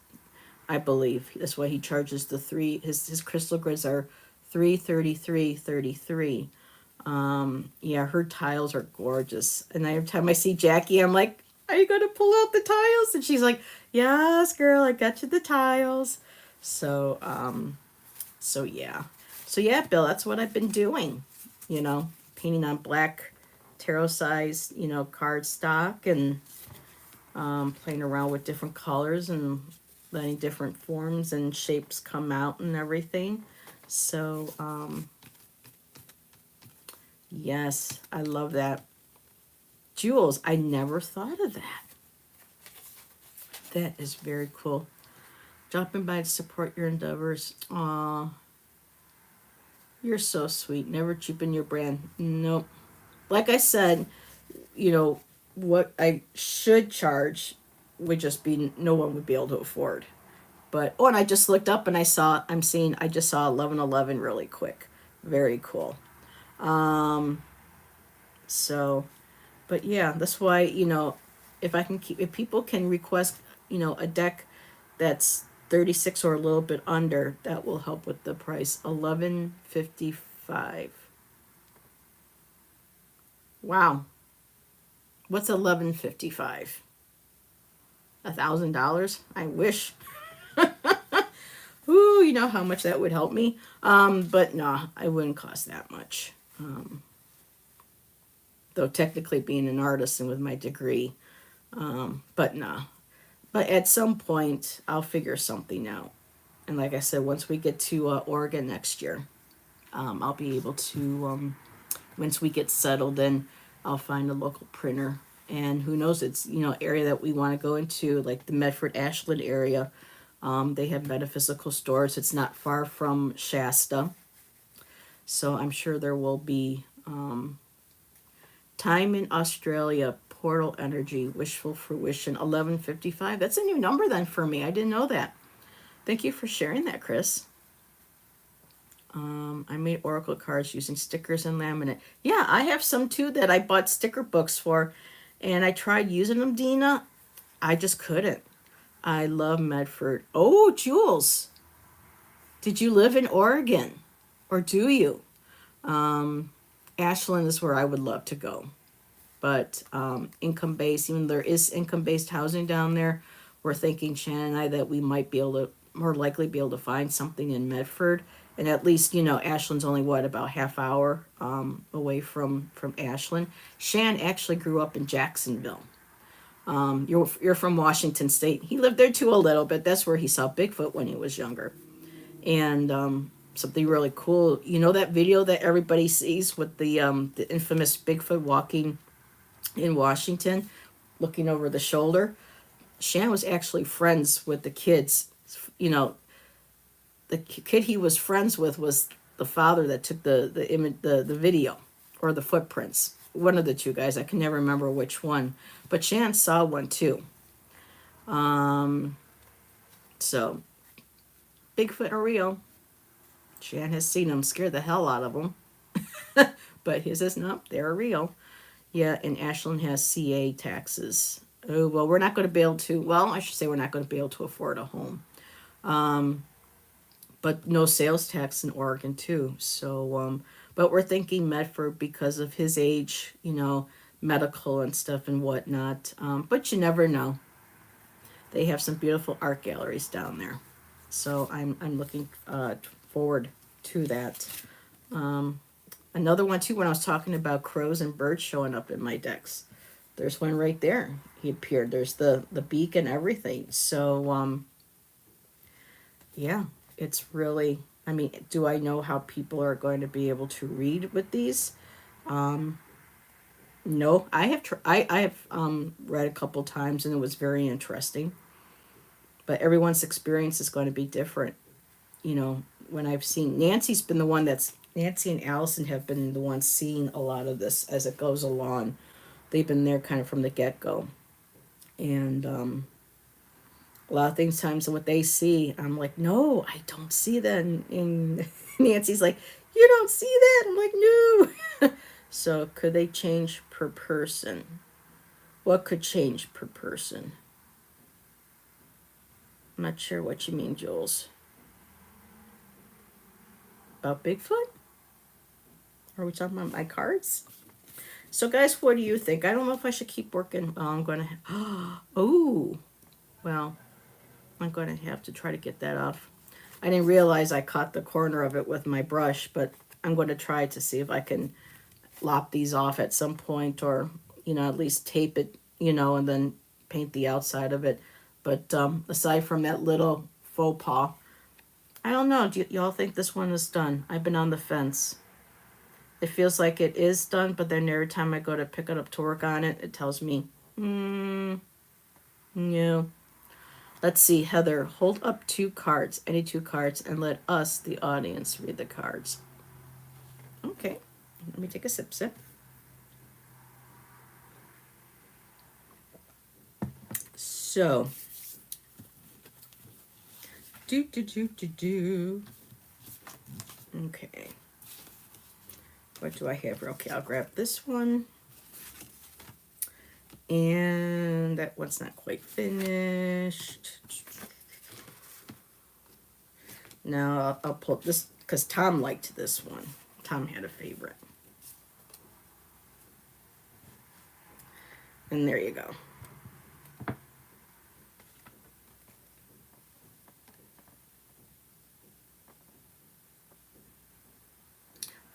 I believe. That's why he charges the three. His crystal grids are 333.33. Yeah, her tiles are gorgeous. And every time I see Jackie, I'm like, are you going to pull out the tiles? And she's like, yes, girl, I got you the tiles. So, yeah. So yeah, Bill, that's what I've been doing. Painting on black tarot size, card stock and playing around with different colors and letting different forms and shapes come out and everything. So, yes, I love that. Jules, I never thought of that. That is very cool. Dropping by to support your endeavors. Aw, you're so sweet. Never cheapen your brand. Nope. Like I said, what I should charge would just be no one would be able to afford. But, and I just looked up and I just saw 1111 really quick. Very cool. So, but yeah, that's why, if people can request, a deck that's 36 or a little bit under, that will help with the price. $11.55. Wow. What's $11.55? $1,000? I wish. Ooh, you know how much that would help me. But no, I wouldn't cost that much. Though technically being an artist and with my degree, But no. But at some point, I'll figure something out. And like I said, once we get to Oregon next year, I'll be able to, once we get settled in, I'll find a local printer. And who knows, it's, area that we want to go into, like the Medford Ashland area. They have metaphysical stores. It's not far from Shasta. So I'm sure there will be time in Australia, portal energy, wishful fruition, 1155. That's a new number then for me. I didn't know that. Thank you for sharing that, Chris. I made oracle cards using stickers and laminate. Yeah, I have some too that I bought sticker books for, and I tried using them, Dina. I just couldn't. I love Medford. Oh, Jules, did you live in Oregon, or do you? Ashland is where I would love to go, but income-based, even there is income-based housing down there, we're thinking, Shannon and I, that we might be able to, more likely be able to find something in Medford. And at least, Ashland's only, what, about half hour away from Ashland. Shan actually grew up in Jacksonville. You're from Washington State. He lived there too a little bit. That's where he saw Bigfoot when he was younger. And something really cool. You know that video that everybody sees with the infamous Bigfoot walking in Washington, looking over the shoulder? Shan was actually friends with the kids. The kid he was friends with was the father that took the video, or the footprints. One of the two guys. I can never remember which one. But Shan saw one too. So Bigfoot are real. Shan has seen them, scared the hell out of them. But he says, no, they're real. Yeah, and Ashland has CA taxes. Oh, well, we're not going to be able to, well, I should say we're not going to be able to afford a home. But no sales tax in Oregon, too. So, but we're thinking Medford because of his age, medical and stuff and whatnot. But you never know. They have some beautiful art galleries down there. So I'm looking forward to that. Another one too, when I was talking about crows and birds showing up in my decks, there's one right there. He appeared. There's the beak and everything. So yeah, it's really, I mean, do I know how people are going to be able to read with these? No, I have read a couple times, and it was very interesting. But everyone's experience is going to be different. When I've seen, Nancy and Allison have been the ones seeing a lot of this as it goes along. They've been there kind of from the get-go. And a lot of things, times what they see, I'm like, no, I don't see that. And Nancy's like, you don't see that? I'm like, no. So could they change per person? What could change per person? I'm not sure what you mean, Jules. About Bigfoot? Are we talking about my cards? So guys, what do you think? I don't know if I should keep working. I'm going to... Oh, well, I'm going to have to try to get that off. I didn't realize I caught the corner of it with my brush, but I'm going to try to see if I can lop these off at some point, or, at least tape it, and then paint the outside of it. But aside from that little faux pas, I don't know. Do y'all think this one is done? I've been on the fence. It feels like it is done, but then every time I go to pick it up to work on it, it tells me, no. Let's see, Heather, hold up 2 cards, any 2 cards, and let us, the audience, read the cards. Okay, let me take a sip. So, okay. What do I have here? Okay, I'll grab this one. And that one's not quite finished. Now I'll pull this, because Tom liked this one. Tom had a favorite. And there you go.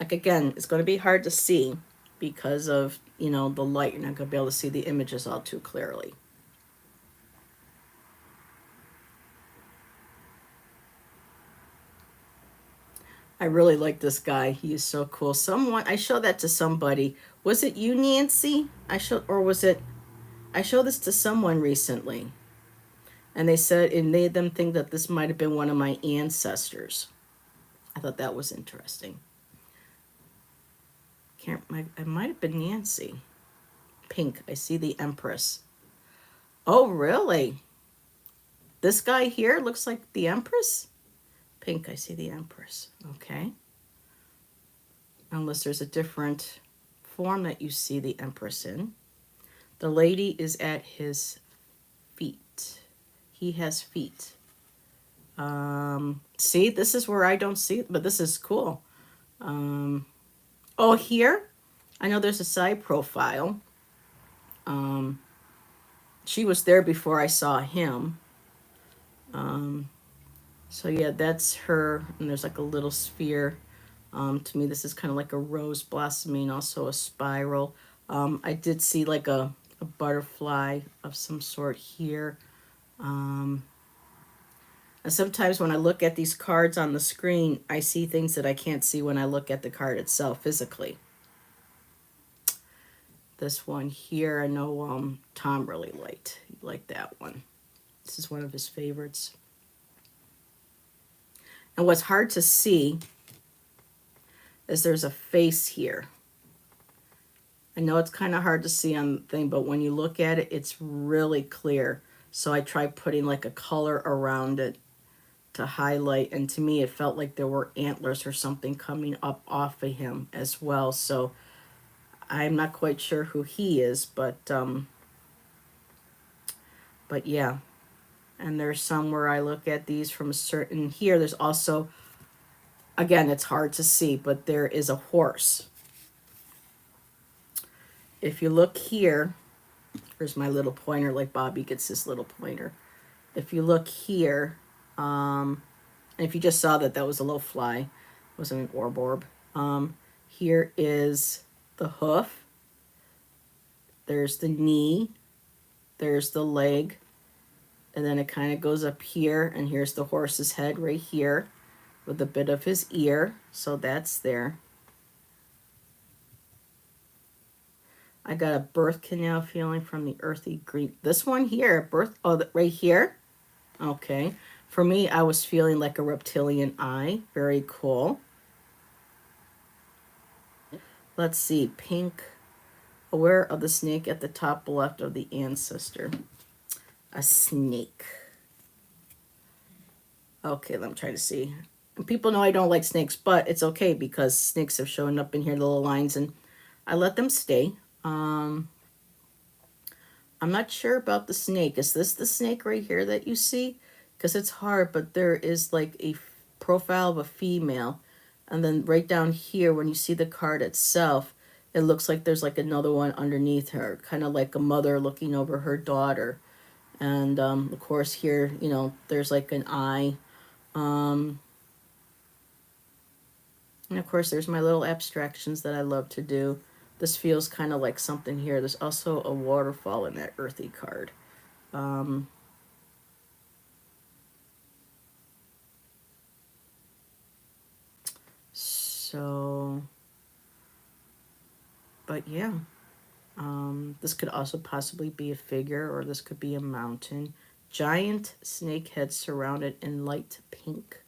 Like, again, it's going to be hard to see because of, the light. You're not going to be able to see the images all too clearly. I really like this guy. He is so cool. Someone, I showed that to somebody. Was it you, Nancy? I showed this to someone recently. And they said it made them think that this might have been one of my ancestors. I thought that was interesting. It might have been Nancy. Pink. I see the Empress. Oh, really? This guy here looks like the Empress? Pink. I see the Empress. Okay. Unless there's a different form that you see the Empress in. The lady is at his feet. He has feet. See, this is where I don't see it, but this is cool. Oh, here? I know there's a side profile. She was there before I saw him. So yeah, that's her, and there's like a little sphere. To me, this is kind of like a rose blossoming, also a spiral. I did see like a butterfly of some sort here. And sometimes when I look at these cards on the screen, I see things that I can't see when I look at the card itself physically. This one here, I know Tom really liked. He liked that one. This is one of his favorites. And what's hard to see is there's a face here. I know it's kind of hard to see on the thing, but when you look at it, it's really clear. So I tried putting like a color around it to highlight, and to me it felt like there were antlers or something coming up off of him as well. So I'm not quite sure who he is, but yeah. And there's some where I look at these from a certain, here there's also, again, it's hard to see, but there is a horse. If you look here, here's my little pointer, like Bobby gets his little pointer. If you look here, and if you just saw that, that was a little fly, it wasn't an orb. Here is the hoof, there's the knee, there's the leg, and then it kind of goes up here, and here's the horse's head right here with a bit of his ear, so that's there. I got a birth canal feeling from the earthy green. This one here, right here. Okay. For me, I was feeling like a reptilian eye. Very cool. Let's see. Pink. Aware of the snake at the top left of the ancestor. A snake. Okay, I'm trying to see. And people know I don't like snakes, but it's okay because snakes have shown up in here, little lines, and I let them stay. I'm not sure about the snake. Is this the snake right here that you see? Because it's hard, but there is like a profile of a female. And then right down here, when you see the card itself, it looks like there's like another one underneath her, kind of like a mother looking over her daughter. And of course here, you know, there's like an eye. And of course, there's my little abstractions that I love to do. This feels kind of like something here. There's also a waterfall in that earthy card. But yeah. This could also possibly be a figure, or this could be a mountain. Giant snake head surrounded in light pink.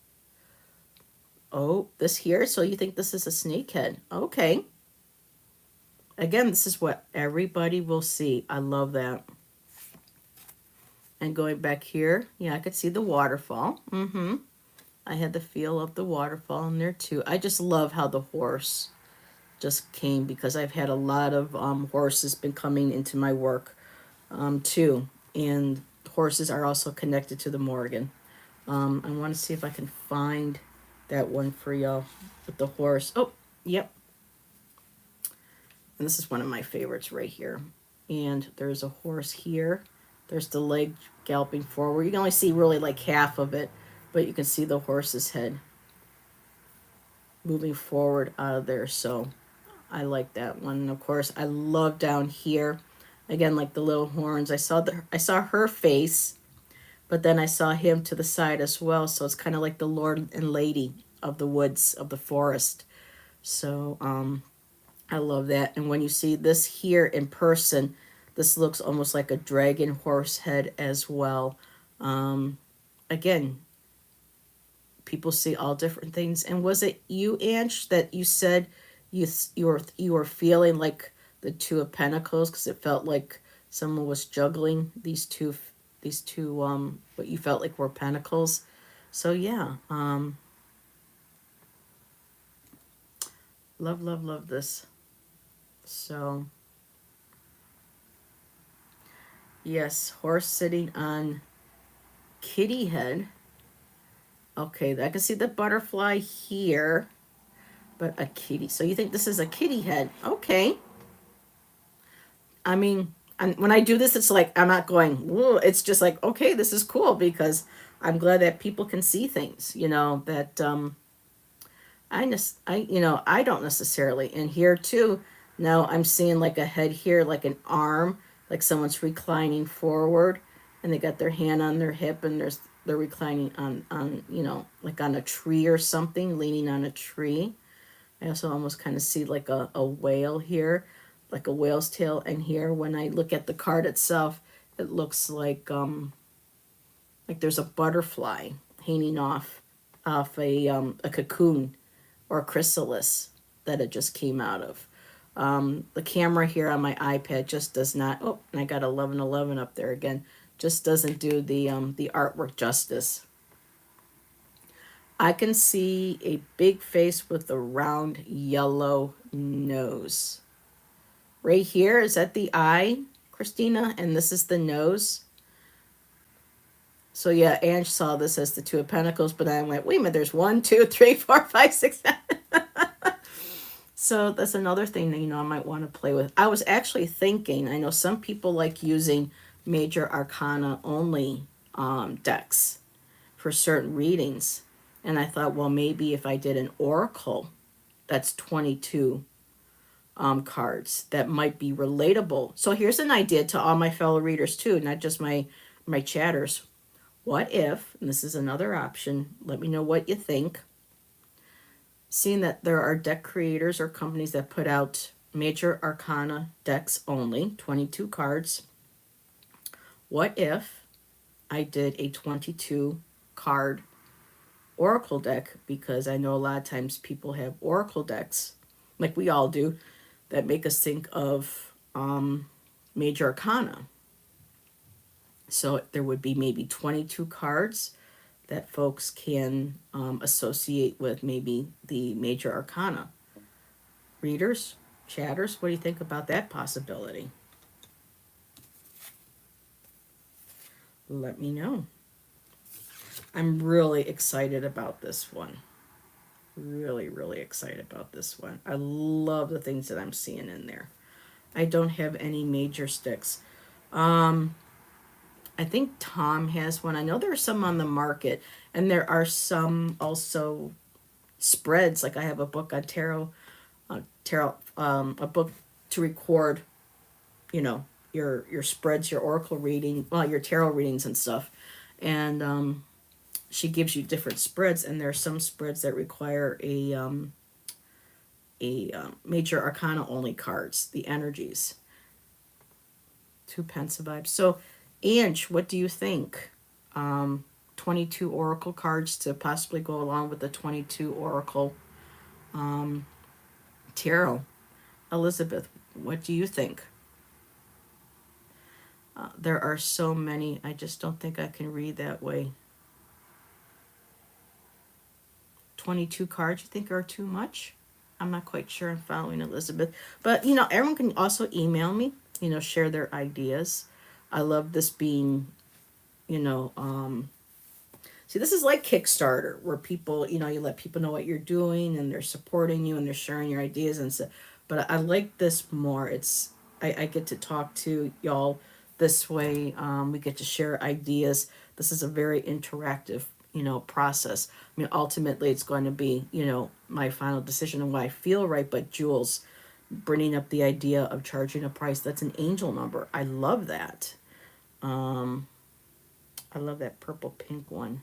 Oh, this here? So you think this is a snake head? Okay. Again, this is what everybody will see. I love that. And going back here, yeah, I could see the waterfall. I had the feel of the waterfall in there too. I just love how the horse just came, because I've had a lot of horses been coming into my work too. And horses are also connected to the Morgan. I want to see if I can find that one for y'all with the horse. Oh, yep. And this is one of my favorites right here. And there's a horse here. There's the leg galloping forward. You can only see really like half of it, but you can see the horse's head moving forward out of there. So I like that one. And of course, I love down here. Again, like the little horns. I saw her face, but then I saw him to the side as well. So it's kind of like the Lord and Lady of the woods, of the forest. So I love that. And when you see this here in person, this looks almost like a dragon horse head as well. Again, people see all different things. And was it you, Ange, that you said you were feeling like the Two of Pentacles because it felt like someone was juggling these two what you felt like were pentacles. So yeah, love, love, love this. So yes, horse sitting on kitty head. Okay, I can see the butterfly here, but a kitty. So you think this is a kitty head? Okay. I mean, and when I do this, it's like I'm not going, whoa. It's just like, okay, this is cool because I'm glad that people can see things, that I don't necessarily. And here too, now I'm seeing like a head here, like an arm, like someone's reclining forward and they got their hand on their hip and they're reclining on like on a tree or something, leaning on a tree. I also almost kind of see like a whale here, like a whale's tail. And here, when I look at the card itself, it looks like there's a butterfly hanging off a cocoon or a chrysalis that it just came out of. The camera here on my iPad just does not. Oh, and I got 1111 up there again. Just doesn't do the artwork justice. I can see a big face with a round yellow nose. Right here, is that the eye, Christina? And this is the nose. So yeah, Ange saw this as the Two of Pentacles, but I went, wait a minute, there's 1, 2, 3, 4, 5, 6, 7. So that's another thing that, I might want to play with. I was actually thinking, I know some people like using major arcana only decks for certain readings. And I thought, well, maybe if I did an oracle, that's 22 cards, that might be relatable. So here's an idea to all my fellow readers too, not just my chatters. What if, and this is another option, let me know what you think, seeing that there are deck creators or companies that put out major arcana decks only, 22 cards, what if I did a 22 card oracle deck? Because I know a lot of times people have oracle decks, like we all do, that make us think of major arcana. So there would be maybe 22 cards that folks can associate with maybe the major arcana. Readers, chatters, what do you think about that possibility? Let me know. I'm really excited about this one. Really, really excited about this one. I love the things that I'm seeing in there. I don't have any major sticks. I think Tom has one. I know there are some on the market, and there are some also spreads. Like I have a book on tarot, a book to record, your spreads, your oracle reading, well, your tarot readings and stuff, and she gives you different spreads, and there are some spreads that require a major arcana only cards, the energies. 2 pence vibes. So, Ange, what do you think? 22 oracle cards to possibly go along with the 22 oracle tarot. Elizabeth, what do you think? There are so many. I just don't think I can read that way. 22 cards, you think are too much? I'm not quite sure I'm following Elizabeth. But, everyone can also email me, share their ideas. I love this being, see, this is like Kickstarter, where people, you let people know what you're doing and they're supporting you and they're sharing your ideas and stuff. But I like this more. I get to talk to y'all this way. We get to share ideas. This is a very interactive, process. I mean, ultimately, it's going to be, my final decision and what I feel right. But Jules, bringing up the idea of charging a price, that's an angel number. I love that. I love that purple pink one.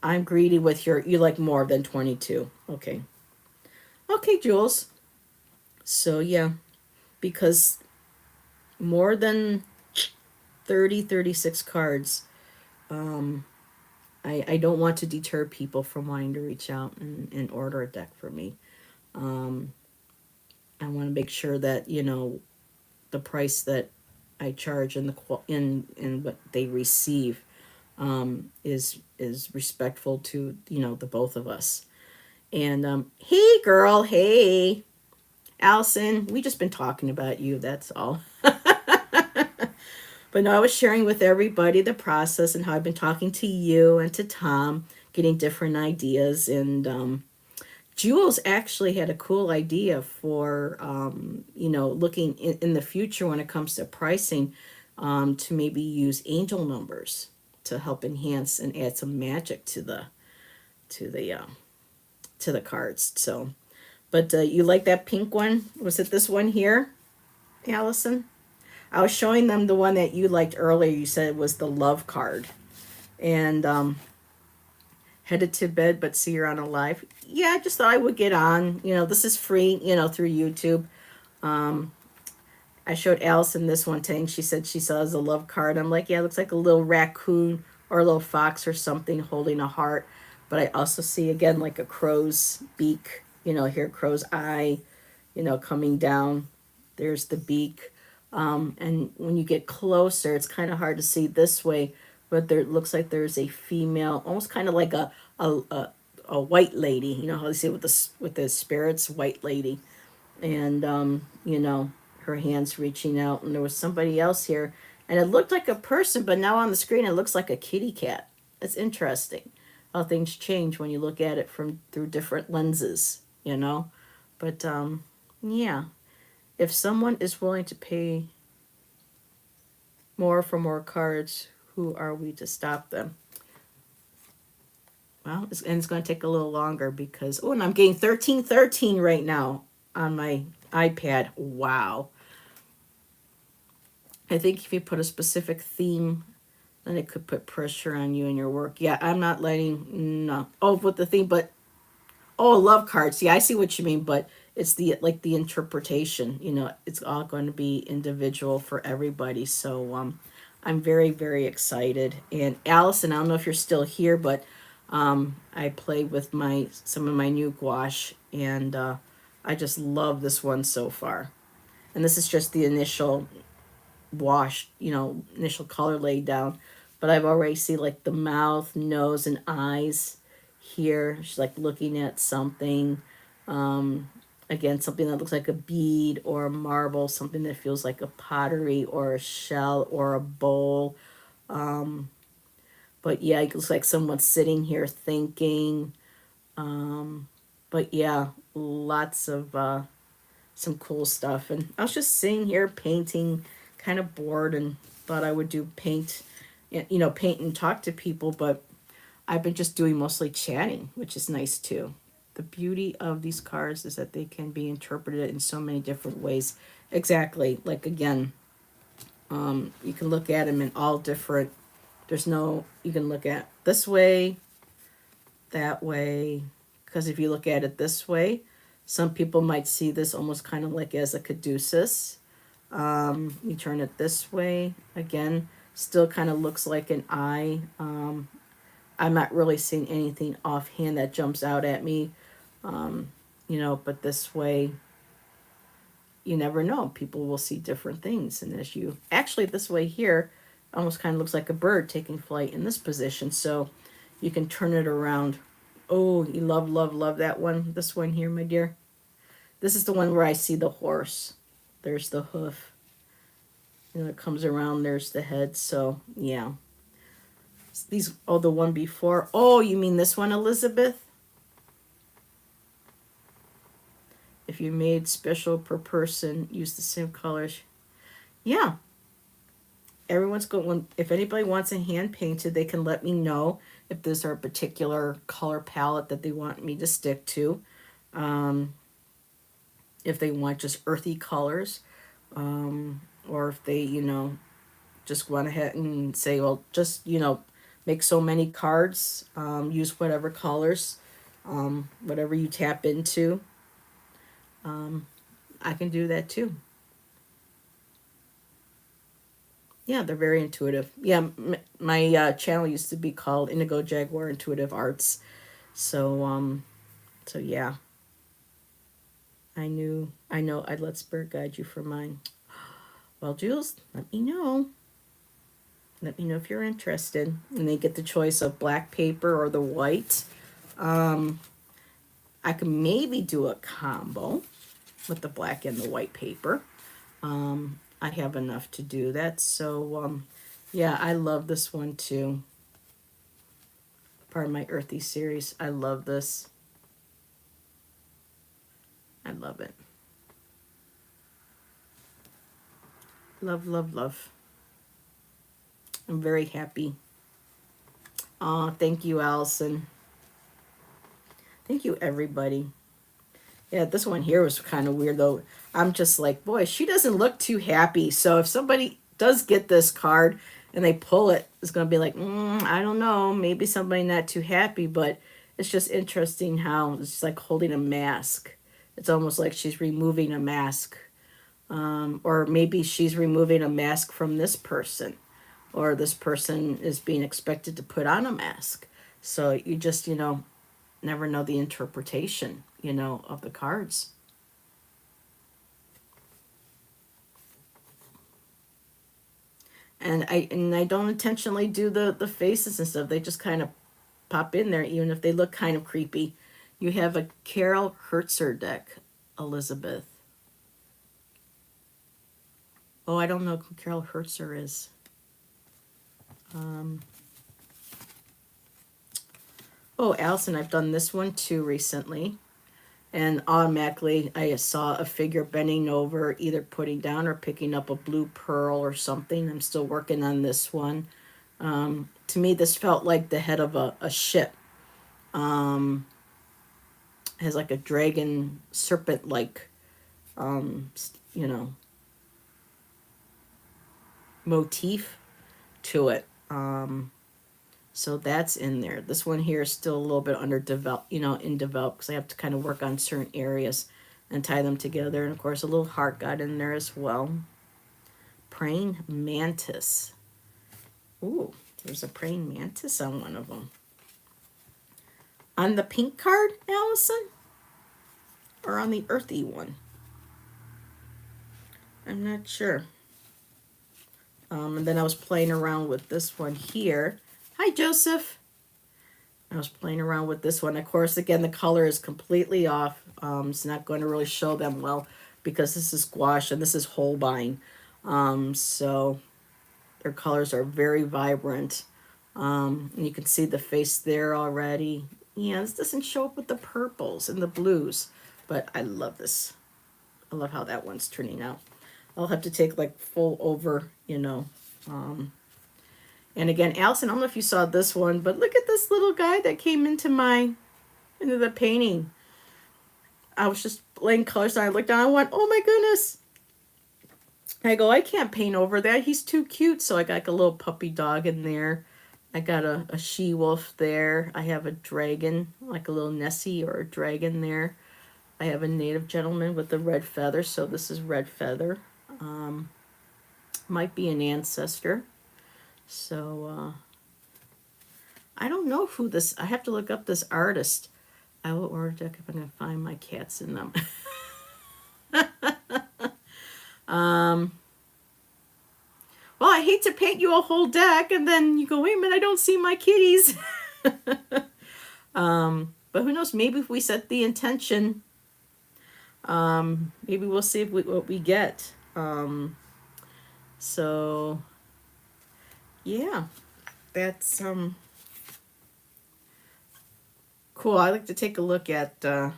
I'm greedy with you like more than 22. Okay. Okay, Jules. So, yeah, because more than 30, 36 cards, um, I don't want to deter people from wanting to reach out and order a deck for me. Um, I want to make sure that, the price that I charge and in what they receive is respectful to, the both of us. And hey, girl, hey, Allison, we just been talking about you. That's all. But no, I was sharing with everybody the process and how I've been talking to you and to Tom, getting different ideas. And Jules actually had a cool idea for, looking in the future when it comes to pricing, to maybe use angel numbers to help enhance and add some magic to the to the cards. So, but you like that pink one? Was it this one here, Allison? I was showing them the one that you liked earlier. You said it was the love card. And headed to bed, but see you're on a live. Yeah, I just thought I would get on. This is free, through YouTube. Um, I showed Allison this one thing. She said she saw as a love card. I'm like, yeah, it looks like a little raccoon or a little fox or something holding a heart. But I also see, again, like a crow's beak, here, crow's eye, coming down. There's the beak. And when you get closer, it's kind of hard to see this way, but there looks like there's a female, almost kind of like a, a, a white lady. You know how they say with the spirits, white lady. And, her hands reaching out. And there was somebody else here. And it looked like a person, but now on the screen it looks like a kitty cat. It's interesting how things change when you look at it through different lenses. But, yeah. If someone is willing to pay more for more cards, who are we to stop them? Well, it's going to take a little longer because, and I'm getting 1313 right now on my iPad. Wow. I think if you put a specific theme, then it could put pressure on you and your work. Yeah, I'm not letting, no. Oh, with the theme, but, love cards. Yeah, I see what you mean, but it's the interpretation, it's all going to be individual for everybody. So, I'm very, very excited. And Allison, I don't know if you're still here, but I played with some of my new gouache, and I just love this one so far. And this is just the initial wash, initial color laid down. But I've already see like the mouth, nose, and eyes here. She's like looking at something. Again, something that looks like a bead or a marble, something that feels like a pottery or a shell or a bowl. But yeah, it looks like someone's sitting here thinking. But yeah, lots of some cool stuff. And I was just sitting here painting, kind of bored, and thought I would do paint and talk to people. But I've been just doing mostly chatting, which is nice too. The beauty of these cards is that they can be interpreted in so many different ways. Exactly. Like, again, you can look at them in all different, you can look at this way, that way, because if you look at it this way, some people might see this almost kind of like as a caduceus. You turn it this way, again, still kind of looks like an eye. I'm not really seeing anything offhand that jumps out at me, but this way, you never know. People will see different things. And actually, this way here, almost kind of looks like a bird taking flight in this position. So you can turn it around. Oh, you love, love, love that one. This one here, my dear. This is the one where I see the horse. There's the hoof. It comes around. There's the head. So, yeah. The one before. Oh, you mean this one, Elizabeth? If you made special per person, use the same colors. Yeah. Everyone's going. If anybody wants a hand painted, they can let me know if there's a particular color palette that they want me to stick to. If they want just earthy colors, or if they, just went ahead and say, well, just, make so many cards, use whatever colors, whatever you tap into. I can do that too. Yeah, they're very intuitive. Yeah, my channel used to be called Indigo Jaguar Intuitive Arts. So, so yeah, I know I'd let Spirit guide you for mine. Well, Jules, let me know. Let me know if you're interested. And they get the choice of black paper or the white. I can maybe do a combo with the black and the white paper. I have enough to do that. So, yeah, I love this one too. Part of my Earthy series. I love this. I love it. Love, love, love. I'm very happy. Aw, thank you, Allison. Thank you, everybody. Yeah, this one here was kind of weird, though. I'm just like, boy, she doesn't look too happy. So if somebody does get this card and they pull it, it's going to be like, I don't know, maybe somebody not too happy. But it's just interesting how it's like holding a mask. It's almost like she's removing a mask. Or maybe she's removing a mask from this person. Or this person is being expected to put on a mask. So you just, never know the interpretation, of the cards. And I don't intentionally do the faces and stuff. They just kind of pop in there, even if they look kind of creepy. You have a Carol Hertzer deck, Elizabeth. Oh, I don't know who Carol Hertzer is. Oh, Allison, I've done this one too recently. And automatically I saw a figure bending over, either putting down or picking up a blue pearl or something. I'm still working on this one. To me, this felt like the head of a ship. Has like a dragon serpent like, you know, motif to it. So that's in there. This one here is still a little bit in develop because I have to kind of work on certain areas and tie them together. And of course, a little heart got in there as well. Praying mantis. Ooh, there's a praying mantis on one of them. On the pink card, Allison? Or on the earthy one? I'm not sure. And then I was playing around with this one here. Hi, Joseph. I was playing around with this one. Of course, again, the color is completely off. It's not going to really show them well because this is gouache and this is Holbein. So their colors are very vibrant. And you can see the face there already. Yeah, this doesn't show up with the purples and the blues, but I love this. I love how that one's turning out. I'll have to take like full over, and again, Allison, I don't know if you saw this one, but look at this little guy that came into the painting. I was just laying colors and I looked down and I went, oh my goodness. I go, I can't paint over that. He's too cute. So I got like a little puppy dog in there. I got a she-wolf there. I have a dragon, like a little Nessie or a dragon there. I have a native gentleman with the red feather. So this is red feather. Might be an ancestor. So, I don't know who this, I have to look up this artist. I will order a deck if I can find my cats in them. Well, I hate to paint you a whole deck and then you go, wait a minute, I don't see my kitties. But who knows, maybe if we set the intention, maybe we'll see what we get. So, yeah, that's, cool. I like to take a look at that,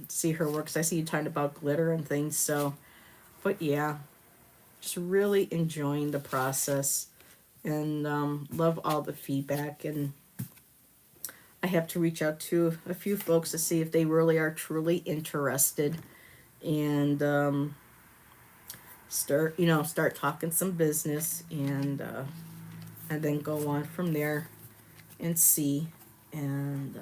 see her work. 'Cause I see you talking about glitter and things. So, but yeah, just really enjoying the process and love all the feedback. And I have to reach out to a few folks to see if they really are truly interested and start talking some business and and then go on from there and see. And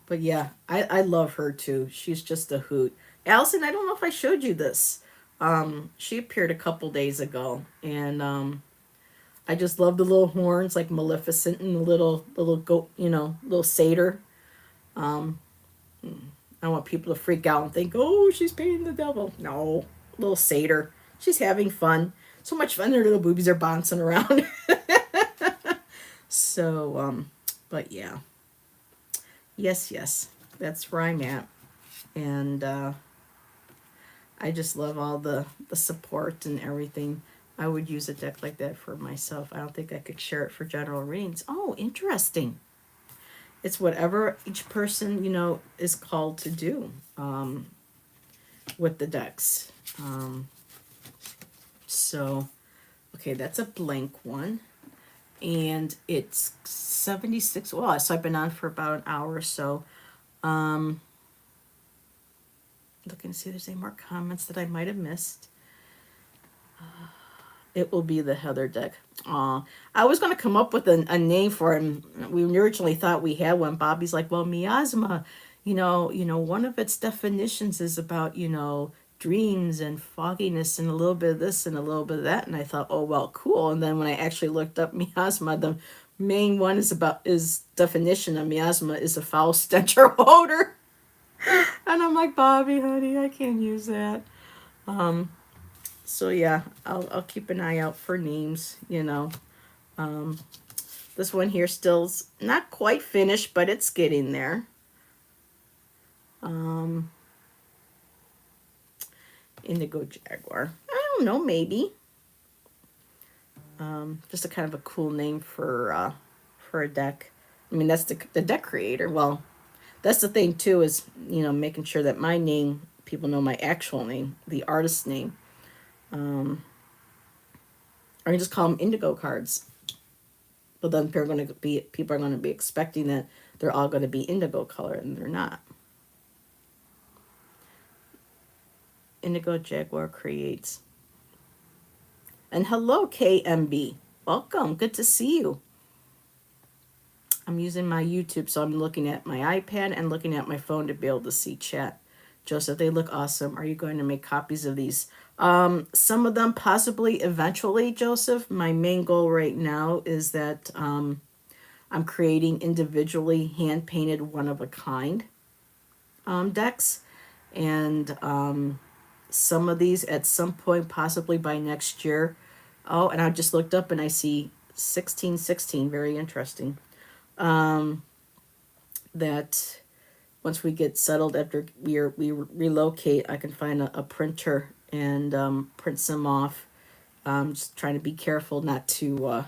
but yeah, I love her too. She's just a hoot. Allison, I don't know if I showed you this. She appeared a couple days ago, and I just love the little horns like Maleficent and the little goat, little satyr. Um, I don't want people to freak out and think, oh, she's painting the devil. No, little satyr. She's having fun. So much fun. Their little boobies are bouncing around. So, but yeah. Yes, yes. That's where I'm at. And I just love all the support and everything. I would use a deck like that for myself. I don't think I could share it for general readings. Oh, interesting. It's whatever each person, is called to do with the decks. So, okay, that's a blank one. And it's 76. Well, so I've been on for about an hour or so. Looking to see if there's any more comments that I might have missed. It will be the Heather deck. I was going to come up with a name for him. We originally thought we had one. Bobby's like, well, miasma, one of its definitions is about, dreams and fogginess and a little bit of this and a little bit of that. And I thought, oh, well, cool. And then when I actually looked up miasma, the main one is definition of miasma is a foul stench or odor. And I'm like, Bobby, honey, I can't use that. So yeah, I'll keep an eye out for names, This one here still's not quite finished, but it's getting there. Indigo Jaguar. I don't know, maybe. Just a kind of a cool name for a deck. I mean, that's the deck creator. Well, that's the thing too, is making sure that my name, people know my actual name, the artist's name. Or you just call them indigo cards. But then people are going to be expecting that they're all going to be indigo color, and they're not. Indigo Jaguar creates. And hello, KMB. Welcome. Good to see you. I'm using my YouTube, so I'm looking at my iPad and looking at my phone to be able to see chat. Joseph, they look awesome. Are you going to make copies of these? Some of them possibly eventually, Joseph. My main goal right now is that I'm creating individually hand-painted one-of-a-kind decks. And some of these at some point, possibly by next year. Oh, and I just looked up and I see 1616. Very interesting. That once we get settled, after we relocate, I can find a printer and print some off. Just trying to be careful not to,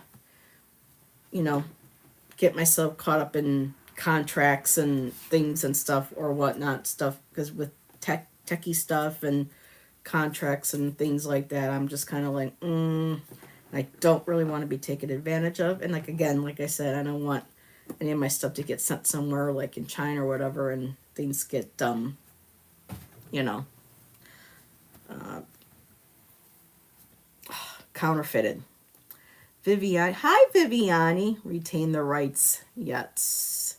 get myself caught up in contracts and things and stuff or whatnot stuff, because with techie stuff and contracts and things like that, I'm just kind of like, I don't really want to be taken advantage of. And like I said, I don't want any of my stuff to get sent somewhere like in China or whatever, and things get counterfeited. Viviani, hi Viviani, retain the rights. Yes.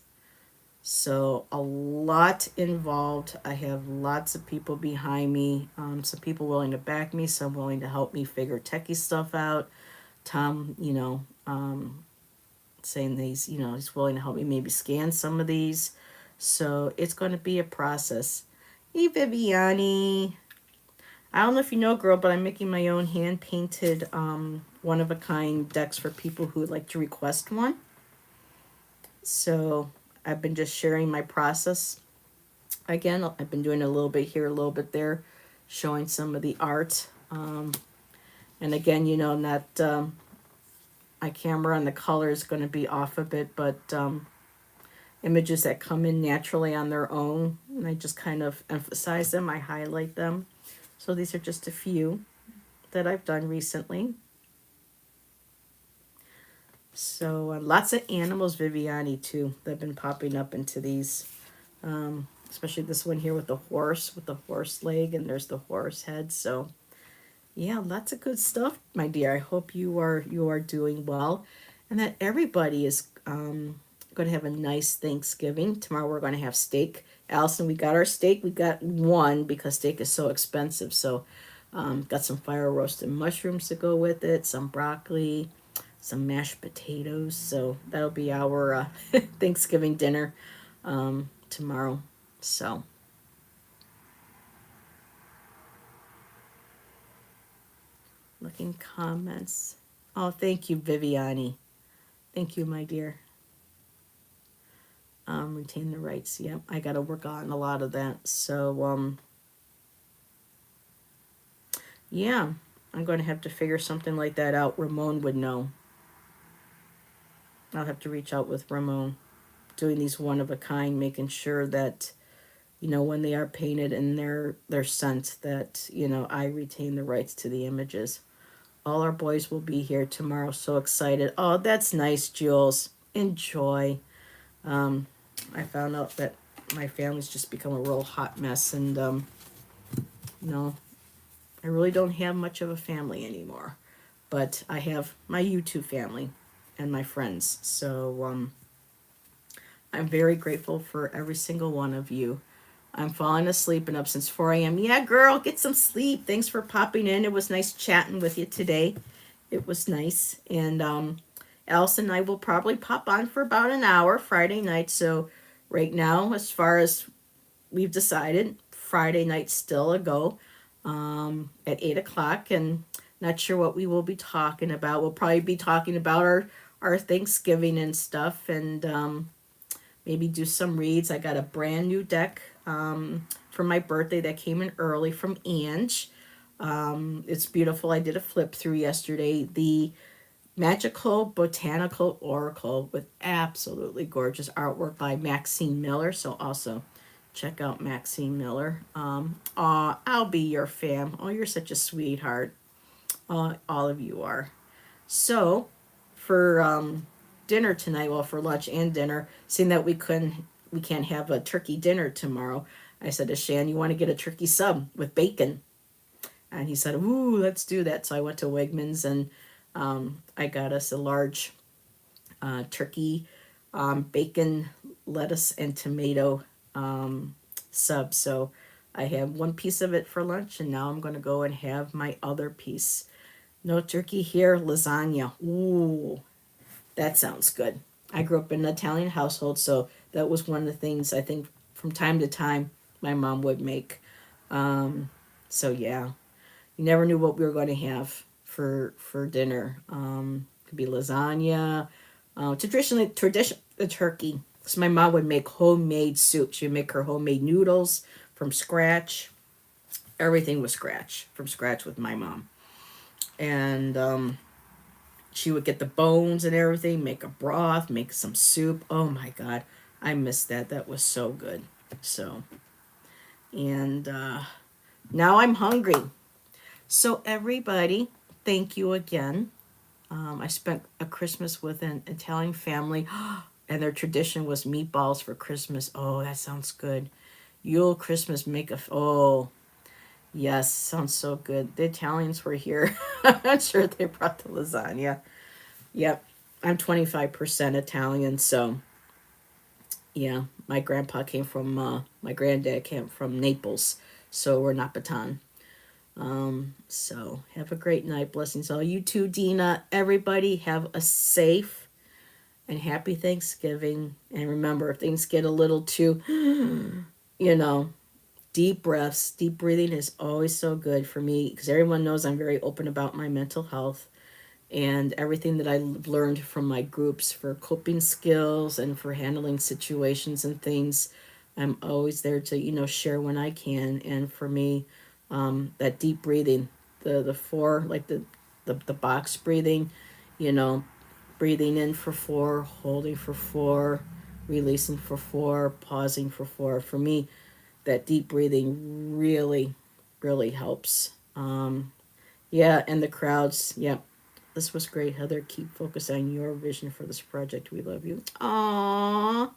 So a lot involved. I have lots of people behind me. Some people willing to back me, some willing to help me figure techie stuff out. Tom, saying these, he's willing to help me maybe scan some of these. So it's going to be a process. Hey, Viviani. I don't know if you know, girl, but I'm making my own hand-painted one-of-a-kind decks for people who would like to request one. So I've been just sharing my process. Again, I've been doing a little bit here, a little bit there, showing some of the art. And again, that my camera and the color is going to be off a bit, but images that come in naturally on their own, and I just kind of emphasize them, I highlight them. So these are just a few that I've done recently. So lots of animals, Viviani, too, that have been popping up into these. Especially this one here with the horse leg, and there's the horse head. So Yeah, lots of good stuff, my dear. I hope you are doing well, and that everybody is going to have a nice Thanksgiving. Tomorrow we're going to have steak. Allison, we got our steak. We got one because steak is so expensive. So, got some fire roasted mushrooms to go with it, some broccoli, some mashed potatoes. So that'll be our Thanksgiving dinner tomorrow. So, looking comments. Oh, thank you, Viviani. Thank you, my dear. Retain the rights. Yep, I got to work on a lot of that. So, yeah, I'm going to have to figure something like that out. Ramon would know. I'll have to reach out with Ramon, doing these one of a kind, making sure that when they are painted and they're sent, that I retain the rights to the images. All our boys will be here tomorrow. So excited! Oh, that's nice, Jules. Enjoy. Um, I found out that my family's just become a real hot mess, and no, I really don't have much of a family anymore. But I have my YouTube family and my friends. So I'm very grateful for every single one of you. I'm falling asleep and up since 4 a.m. Yeah, girl, get some sleep. Thanks for popping in. It was nice chatting with you today. It was nice. And Alice and I will probably pop on for about an hour Friday night. So right now, as far as we've decided, Friday night still a go at 8 o'clock. And not sure what we will be talking about. We'll probably be talking about our Thanksgiving and stuff, and maybe do some reads. I got a brand new deck for my birthday that came in early from Ange. It's beautiful. I did a flip through yesterday. The Magical Botanical Oracle with absolutely gorgeous artwork by Maxine Miller. So also check out Maxine Miller. Aw, I'll be your fam. Oh, you're such a sweetheart. All of you are. So for dinner tonight, well, for lunch and dinner, seeing that we can't have a turkey dinner tomorrow, I said to Shan, you want to get a turkey sub with bacon? And he said, ooh, let's do that. So I went to Wegmans and I got us a large turkey, bacon, lettuce, and tomato sub. So I have one piece of it for lunch, and now I'm going to go and have my other piece. No turkey here, lasagna. Ooh, that sounds good. I grew up in an Italian household, so that was one of the things I think from time to time my mom would make. So yeah, you never knew what we were going to have for dinner. Could be lasagna. Tradition the turkey. So my mom would make homemade soup. She would make her homemade noodles from scratch. Everything was from scratch with my mom, and she would get the bones and everything, make a broth, make some soup. Oh my God, I missed that. That was so good. So, and now I'm hungry. So, everybody, thank you again. I spent a Christmas with an Italian family, and their tradition was meatballs for Christmas. Oh, that sounds good. Yule, Christmas, oh, yes, sounds so good. The Italians were here. I'm not sure they brought the lasagna. Yep, I'm 25% Italian, so yeah, my granddad came from Naples, so we're Napatan. So have a great night. Blessings all. You too, Dina. Everybody have a safe and happy Thanksgiving. And remember, if things get a little too, you know, deep breaths, deep breathing is always so good for me because everyone knows I'm very open about my mental health and everything that I've learned from my groups for coping skills and for handling situations and things. I'm always there to, share when I can. And for me, that deep breathing, the four, like the box breathing, you know, breathing in for 4, holding for 4, releasing for 4, pausing for 4. For me, that deep breathing really, really helps. Yeah, and the crowds, yeah. This was great, Heather. Keep focusing on your vision for this project. We love you. Aww.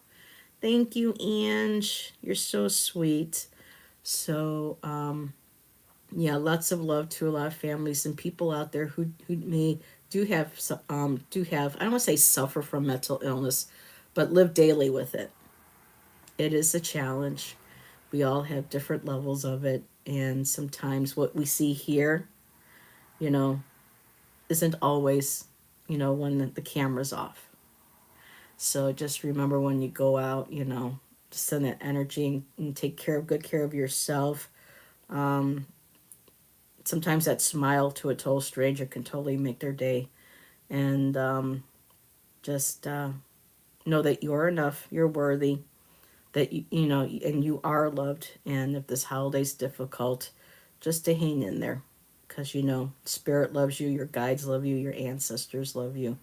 Thank you, Ange. You're so sweet. So, Yeah, lots of love to a lot of families and people out there who may do have, I don't want to say suffer from mental illness, but live daily with it. It is a challenge. We all have different levels of it, and sometimes what we see here, you know, isn't always, when the camera's off. So just remember when you go out, to send that energy and take good care of yourself. Um, Sometimes that smile to a total stranger can totally make their day. And just know that you're enough, you're worthy, that and you are loved. And if this holiday's difficult, just to hang in there, because spirit loves you, your guides love you, your ancestors love you,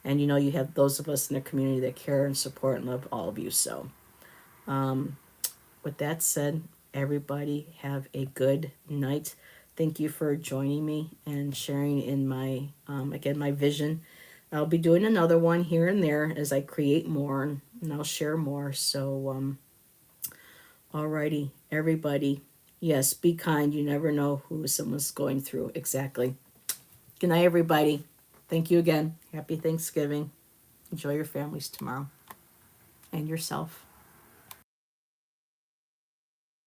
and you have those of us in the community that care and support and love all of you. So with that said, everybody have a good night. Thank you for joining me and sharing in my again, my vision. I'll be doing another one here and there as I create more, and I'll share more. So alrighty, everybody. Yes, be kind. You never know who someone's going through. Exactly. Good night, everybody. Thank you again. Happy Thanksgiving. Enjoy your families tomorrow and yourself.